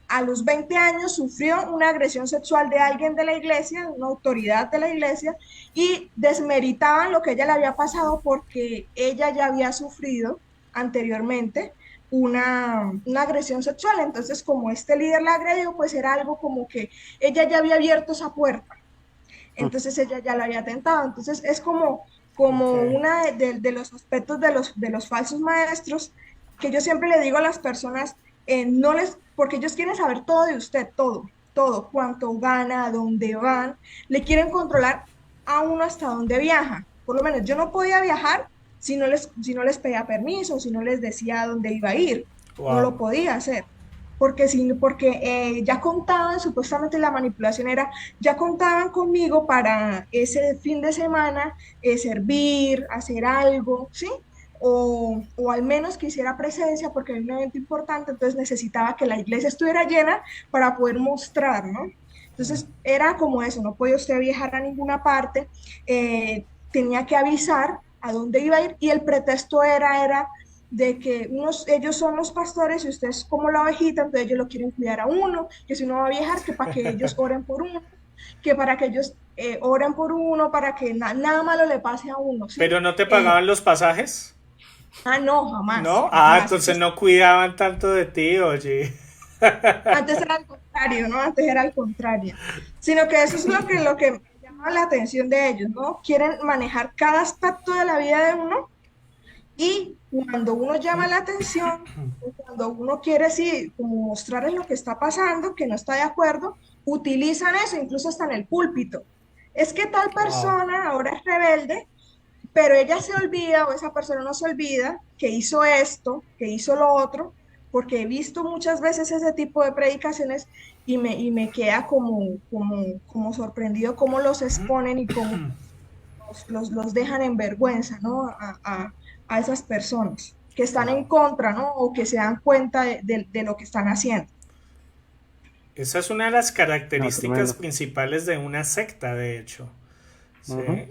a los 20 años sufrió una agresión sexual de alguien de la iglesia, una autoridad de la iglesia, y desmeritaban lo que ella le había pasado porque ella ya había sufrido anteriormente una agresión sexual. Entonces, como este líder la agredió, pues era algo como que ella ya había abierto esa puerta, entonces ella ya la había tentado. Entonces es Ok. como una de los aspectos de los falsos maestros que yo siempre le digo a las personas, porque ellos quieren saber todo de usted, todo, todo, cuánto gana, a dónde van, le quieren controlar a uno hasta dónde viaja. Por lo menos yo no podía viajar si no les pedía permiso, si no les decía a dónde iba a ir, no Wow. lo podía hacer. Porque ya contaban, supuestamente la manipulación era, ya contaban conmigo para ese fin de semana servir, hacer algo, ¿sí? O al menos que hiciera presencia porque era un evento importante, entonces necesitaba que la iglesia estuviera llena para poder mostrar, ¿no? Entonces era como eso, no podía usted viajar a ninguna parte, tenía que avisar a dónde iba a ir y el pretexto era de que ellos son los pastores y usted es como la ovejita, entonces ellos lo quieren cuidar a uno, que si uno va a viajar, que para que ellos oren por uno, que para que ellos oren por uno, para que nada malo le pase a uno, ¿sí? ¿Pero no te pagaban los pasajes? No, jamás, ¿No? Ah, jamás. entonces no cuidaban tanto de ti, oye. Antes era al contrario, ¿no? Antes era al contrario. Sino que eso es lo que me llama la atención de ellos, ¿no? Quieren manejar cada aspecto de la vida de uno y cuando uno llama la atención, o cuando uno quiere sí, como mostrarles lo que está pasando, que no está de acuerdo, utilizan eso, incluso hasta en el púlpito. Es que tal Wow. persona ahora es rebelde, pero ella se olvida o esa persona no se olvida que hizo esto, que hizo lo otro, porque he visto muchas veces ese tipo de predicaciones y me queda como sorprendido cómo los exponen y cómo los dejan en vergüenza, ¿no? A esas personas que están en Wow. contra, ¿no? O que se dan cuenta de lo que están haciendo. Esa es una de las No, características tremendo. principales de una secta, de hecho. Sí. Ujú.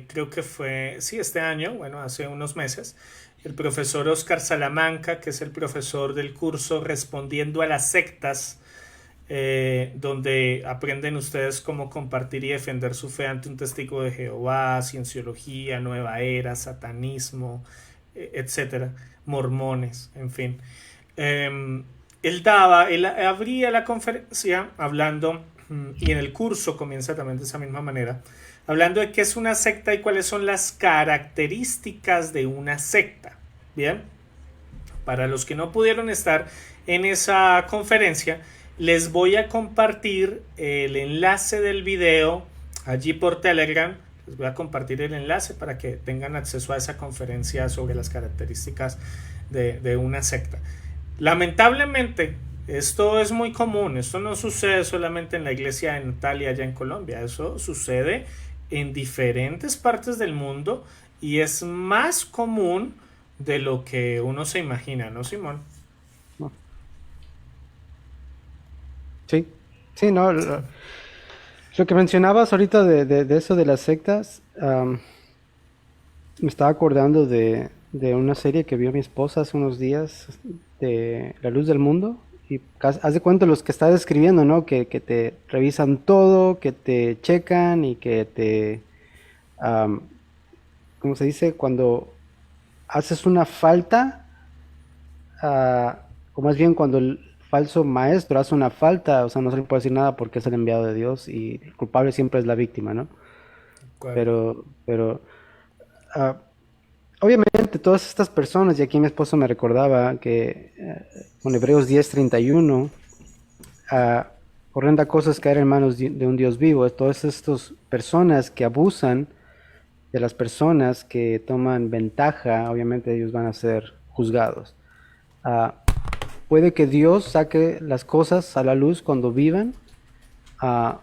Creo que fue, sí, este año, bueno, hace unos meses, el profesor Oscar Salamanca, que es el profesor del curso Respondiendo a las sectas, donde aprenden ustedes cómo compartir y defender su fe ante un testigo de Jehová, cienciología, nueva era, satanismo, etcétera, mormones, en fin. Eh, él abría la conferencia hablando, y en el curso comienza también de esa misma manera, hablando de qué es una secta y cuáles son las características de una secta. Bien, para los que no pudieron estar en esa conferencia, les voy a compartir el enlace del video allí por Telegram. Les voy a compartir el enlace para que tengan acceso a esa conferencia sobre las características de una secta. Lamentablemente, esto es muy común. Esto no sucede solamente en la iglesia de Natalia allá en Colombia. Eso sucede en diferentes partes del mundo y es más común de lo que uno se imagina, ¿no, Simón? No. Sí, sí, no. Lo que mencionabas ahorita de eso de las sectas, me estaba acordando de una serie que vio mi esposa hace unos días, de La Luz del Mundo. Y haz de cuenta los que está describiendo, ¿no? Que te revisan todo, que te checan y que te, am, ¿cómo se dice? Cuando haces una falta, o más bien cuando el falso maestro hace una falta, o sea, no se le puede decir nada porque es el enviado de Dios y el culpable siempre es la víctima, ¿no? De acuerdo. Pero ah, obviamente todas estas personas, y aquí mi esposo me recordaba que con Hebreos 10:31, ah, horrenda cosa es caer en manos de un Dios vivo. Todas estas personas que abusan de las personas que toman ventaja, obviamente ellos van a ser juzgados. Ah, puede que Dios saque las cosas a la luz cuando vivan, ah,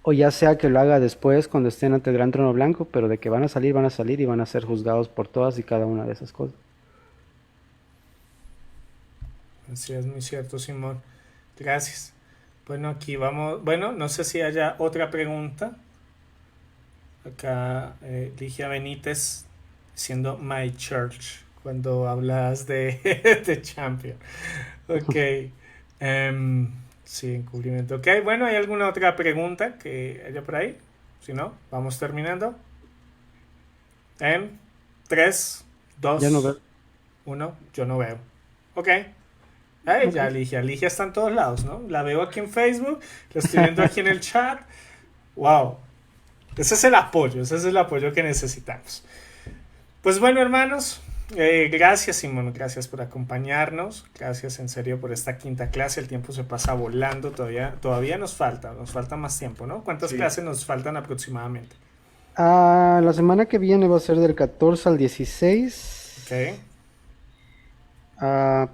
o ya sea que lo haga después cuando estén ante el gran trono blanco, pero de que van a salir y van a ser juzgados por todas y cada una de esas cosas. Así es muy cierto, Simón. Gracias. Bueno, aquí vamos. Bueno, no sé si haya otra pregunta. Acá Ligia Benítez siendo My Church cuando hablas de Champion. Ok. Sí, encubrimiento. Ok, bueno, ¿hay alguna otra pregunta que haya por ahí? Si no, vamos terminando. En 3 Ya no 2 veo. 1 yo no veo. Ok. Ay, Ok. ya Ligia. Ligia está en todos lados, ¿no? La veo aquí en Facebook, la estoy viendo aquí en el chat. Wow. Ese es el apoyo que necesitamos. Pues bueno, hermanos, gracias Simón, gracias por acompañarnos, gracias en serio por esta quinta clase, el tiempo se pasa volando, todavía nos falta más tiempo, ¿no? ¿Cuántas Sí. clases nos faltan aproximadamente? La semana que viene va a ser del 14 al 16. Ok,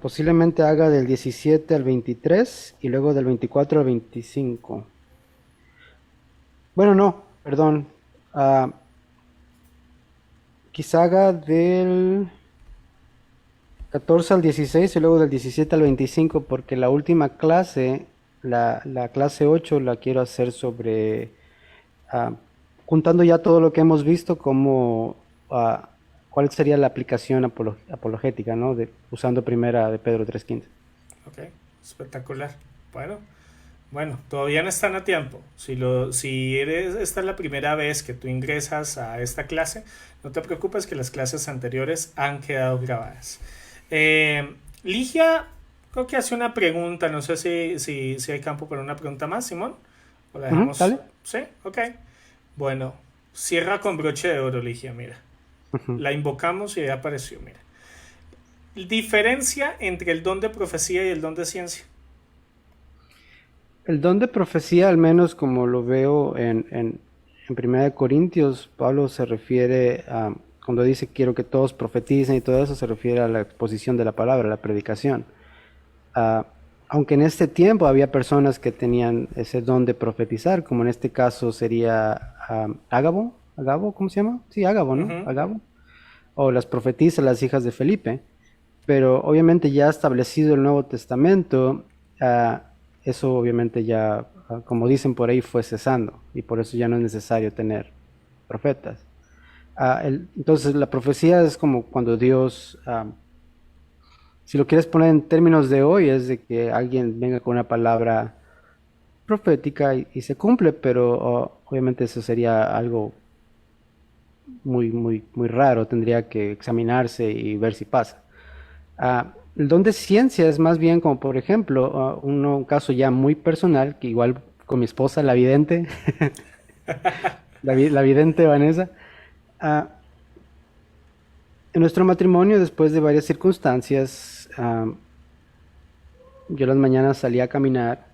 Posiblemente haga del 17 al 23 y luego del 24 al 25. Bueno, no, perdón. Ah, quizá haga del 14 al 16 y luego del 17 al 25 porque la última clase, la clase 8 la quiero hacer sobre, ah, juntando ya todo lo que hemos visto, cómo cuál sería la aplicación apologética, ¿no? Usando primera de Pedro 3:15. Ok, espectacular. Bueno, todavía no están a tiempo. Esta es la primera vez que tú ingresas a esta clase, no te preocupes que las clases anteriores han quedado grabadas. Ligia, creo que hace una pregunta, no sé si hay campo para una pregunta más, Simón. ¿O la dejamos? Dale. Sí, ok. Bueno, cierra con broche de oro, Ligia, mira. La invocamos y ya apareció, mira. Diferencia entre el don de profecía y el don de ciencia. El don de profecía, al menos como lo veo en Primera de Corintios, Pablo se refiere a, cuando dice quiero que todos profeticen y todo eso, se refiere a la exposición de la palabra, la predicación. Aunque en este tiempo había personas que tenían ese don de profetizar, como en este caso sería Ágabo, ¿cómo se llama? Sí, Ágabo, ¿no? Ágabo. O las profetizas, las hijas de Felipe. Pero obviamente ya establecido el Nuevo Testamento, eso obviamente ya, como dicen por ahí, fue cesando. Y por eso ya no es necesario tener profetas. Entonces la profecía es como cuando Dios, si lo quieres poner en términos de hoy, es de que alguien venga con una palabra profética y se cumple, pero obviamente eso sería algo muy, muy, muy raro. Tendría que examinarse y ver si pasa. El don de ciencia es más bien como, por ejemplo, un caso ya muy personal, que igual con mi esposa, la vidente, la vidente Vanessa. En nuestro matrimonio, después de varias circunstancias, yo las mañanas salía a caminar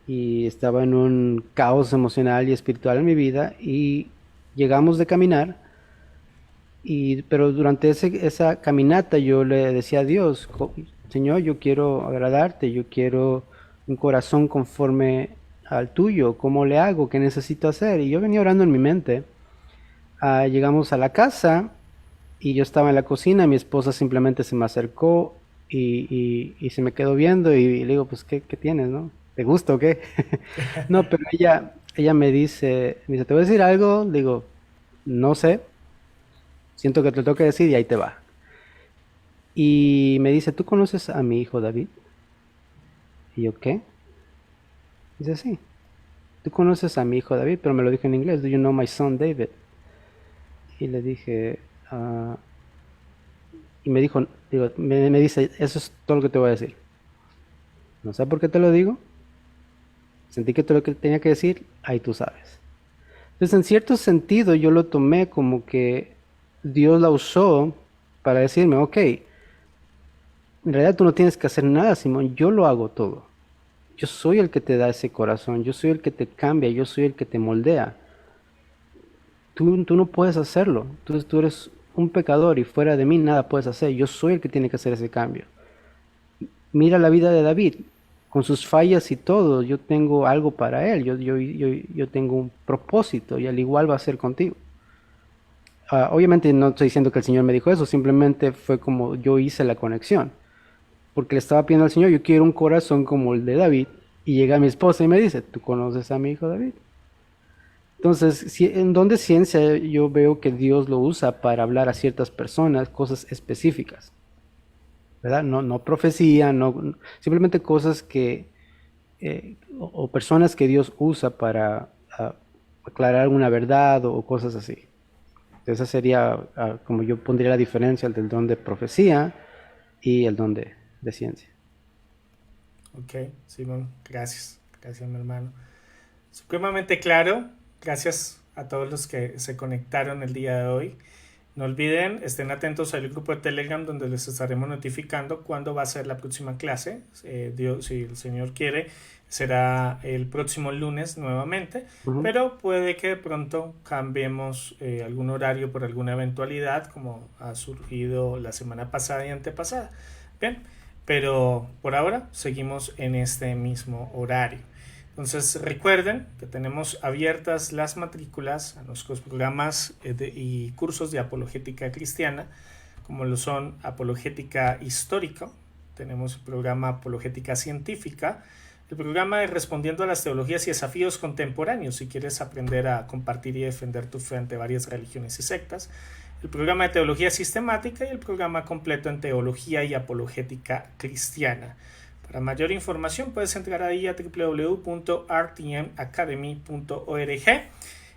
y estaba en un caos emocional y espiritual en mi vida y llegamos de caminar. Pero durante esa caminata yo le decía a Dios, Señor, yo quiero agradarte, yo quiero un corazón conforme al tuyo, ¿cómo le hago? ¿Qué necesito hacer? Y yo venía orando en mi mente. Llegamos a la casa y yo estaba en la cocina, mi esposa simplemente se me acercó y se me quedó viendo y le digo, pues, ¿qué tienes, no? ¿Te gusta o qué? No, pero ella me dice, ¿te voy a decir algo? Le digo, no sé. Siento que te lo tengo que decir y ahí te va. Y me dice, ¿tú conoces a mi hijo David? Y yo, ¿qué? Dice, sí. ¿Tú conoces a mi hijo David? Pero me lo dijo en inglés. ¿Do you know my son David? Y le dije, y me dijo, me dice, eso es todo lo que te voy a decir. No sé por qué te lo digo. Sentí que todo lo que tenía que decir, ahí tú sabes. Entonces, en cierto sentido, yo lo tomé como que Dios la usó para decirme, ok, en realidad tú no tienes que hacer nada, Simón, yo lo hago todo. Yo soy el que te da ese corazón, yo soy el que te cambia, yo soy el que te moldea. Tú no puedes hacerlo, tú eres un pecador y fuera de mí nada puedes hacer, yo soy el que tiene que hacer ese cambio. Mira la vida de David, con sus fallas y todo, yo tengo algo para él, yo tengo un propósito y al igual va a ser contigo. Obviamente no estoy diciendo que el Señor me dijo eso, simplemente fue como yo hice la conexión. Porque le estaba pidiendo al Señor, yo quiero un corazón como el de David. Y llega mi esposa y me dice, ¿tú conoces a mi hijo David? Entonces, en don de ciencia yo veo que Dios lo usa para hablar a ciertas personas cosas específicas. ¿Verdad? No profecía, simplemente cosas que, o personas que Dios usa para aclarar una verdad o cosas así. Esa sería como yo pondría la diferencia del don de profecía y el don de ciencia. Ok, Simón, gracias. Gracias, mi hermano. Supremamente claro. Gracias a todos los que se conectaron el día de hoy. No olviden, estén atentos al grupo de Telegram donde les estaremos notificando cuándo va a ser la próxima clase. Dios, si el Señor quiere, será el próximo lunes nuevamente, pero puede que de pronto cambiemos algún horario por alguna eventualidad, como ha surgido la semana pasada y antepasada. Bien, pero por ahora seguimos en este mismo horario. Entonces recuerden que tenemos abiertas las matrículas a nuestros programas y cursos de apologética cristiana, como lo son apologética histórica, tenemos el programa apologética científica, el programa de Respondiendo a las Teologías y Desafíos Contemporáneos, si quieres aprender a compartir y defender tu fe ante varias religiones y sectas, el programa de Teología Sistemática y el programa completo en Teología y Apologética Cristiana. Para mayor información puedes entrar ahí a www.rtmacademy.org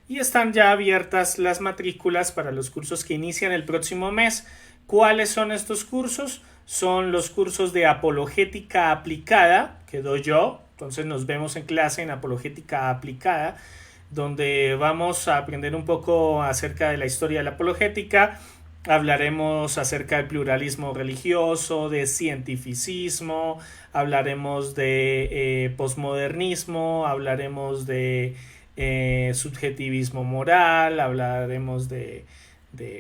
y están ya abiertas las matrículas para los cursos que inician el próximo mes. ¿Cuáles son estos cursos? Son los cursos de Apologética Aplicada, que doy yo. Entonces nos vemos en clase en Apologética Aplicada, donde vamos a aprender un poco acerca de la historia de la apologética. Hablaremos acerca del pluralismo religioso, de cientificismo, hablaremos de posmodernismo, hablaremos de subjetivismo moral, hablaremos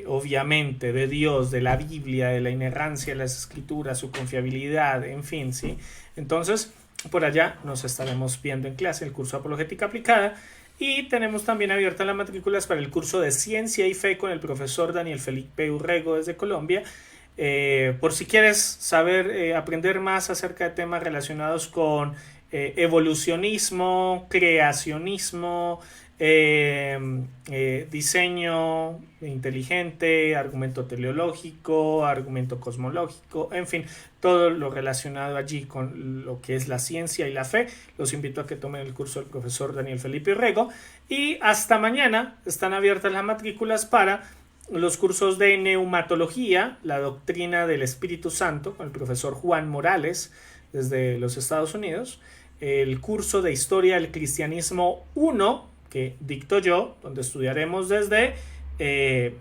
obviamente de Dios, de la Biblia, de la inerrancia de las escrituras, su confiabilidad, en fin, ¿sí? Entonces, por allá nos estaremos viendo en clase el curso de Apologética Aplicada. Y tenemos también abiertas las matrículas para el curso de Ciencia y Fe con el profesor Daniel Felipe Urrego desde Colombia. Por si quieres saber, aprender más acerca de temas relacionados con evolucionismo, creacionismo, diseño inteligente, argumento teleológico, argumento cosmológico, en fin, todo lo relacionado allí con lo que es la ciencia y la fe. Los invito a que tomen el curso del profesor Daniel Felipe Urrego. Y hasta mañana están abiertas las matrículas para los cursos de neumatología, la doctrina del Espíritu Santo, con el profesor Juan Morales desde los Estados Unidos, el curso de historia del cristianismo 1 que dicto yo, donde estudiaremos desde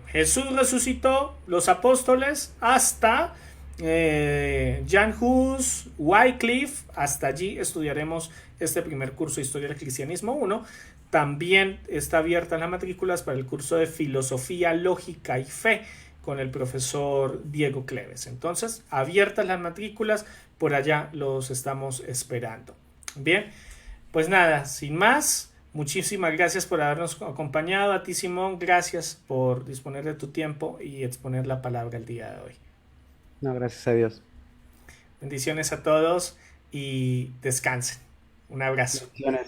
Jesús resucitó, los apóstoles, hasta Jan Hus, Wycliffe. Hasta allí estudiaremos este primer curso de historia del cristianismo 1. También está abierta las matrículas para el curso de filosofía, lógica y fe con el profesor Diego Cleves. Entonces, abiertas las matrículas, por allá los estamos esperando. Bien, pues nada, sin más, muchísimas gracias por habernos acompañado. A ti, Simón, gracias por disponer de tu tiempo y exponer la palabra el día de hoy. No, gracias a Dios. Bendiciones a todos y descansen. Un abrazo. Bendiciones.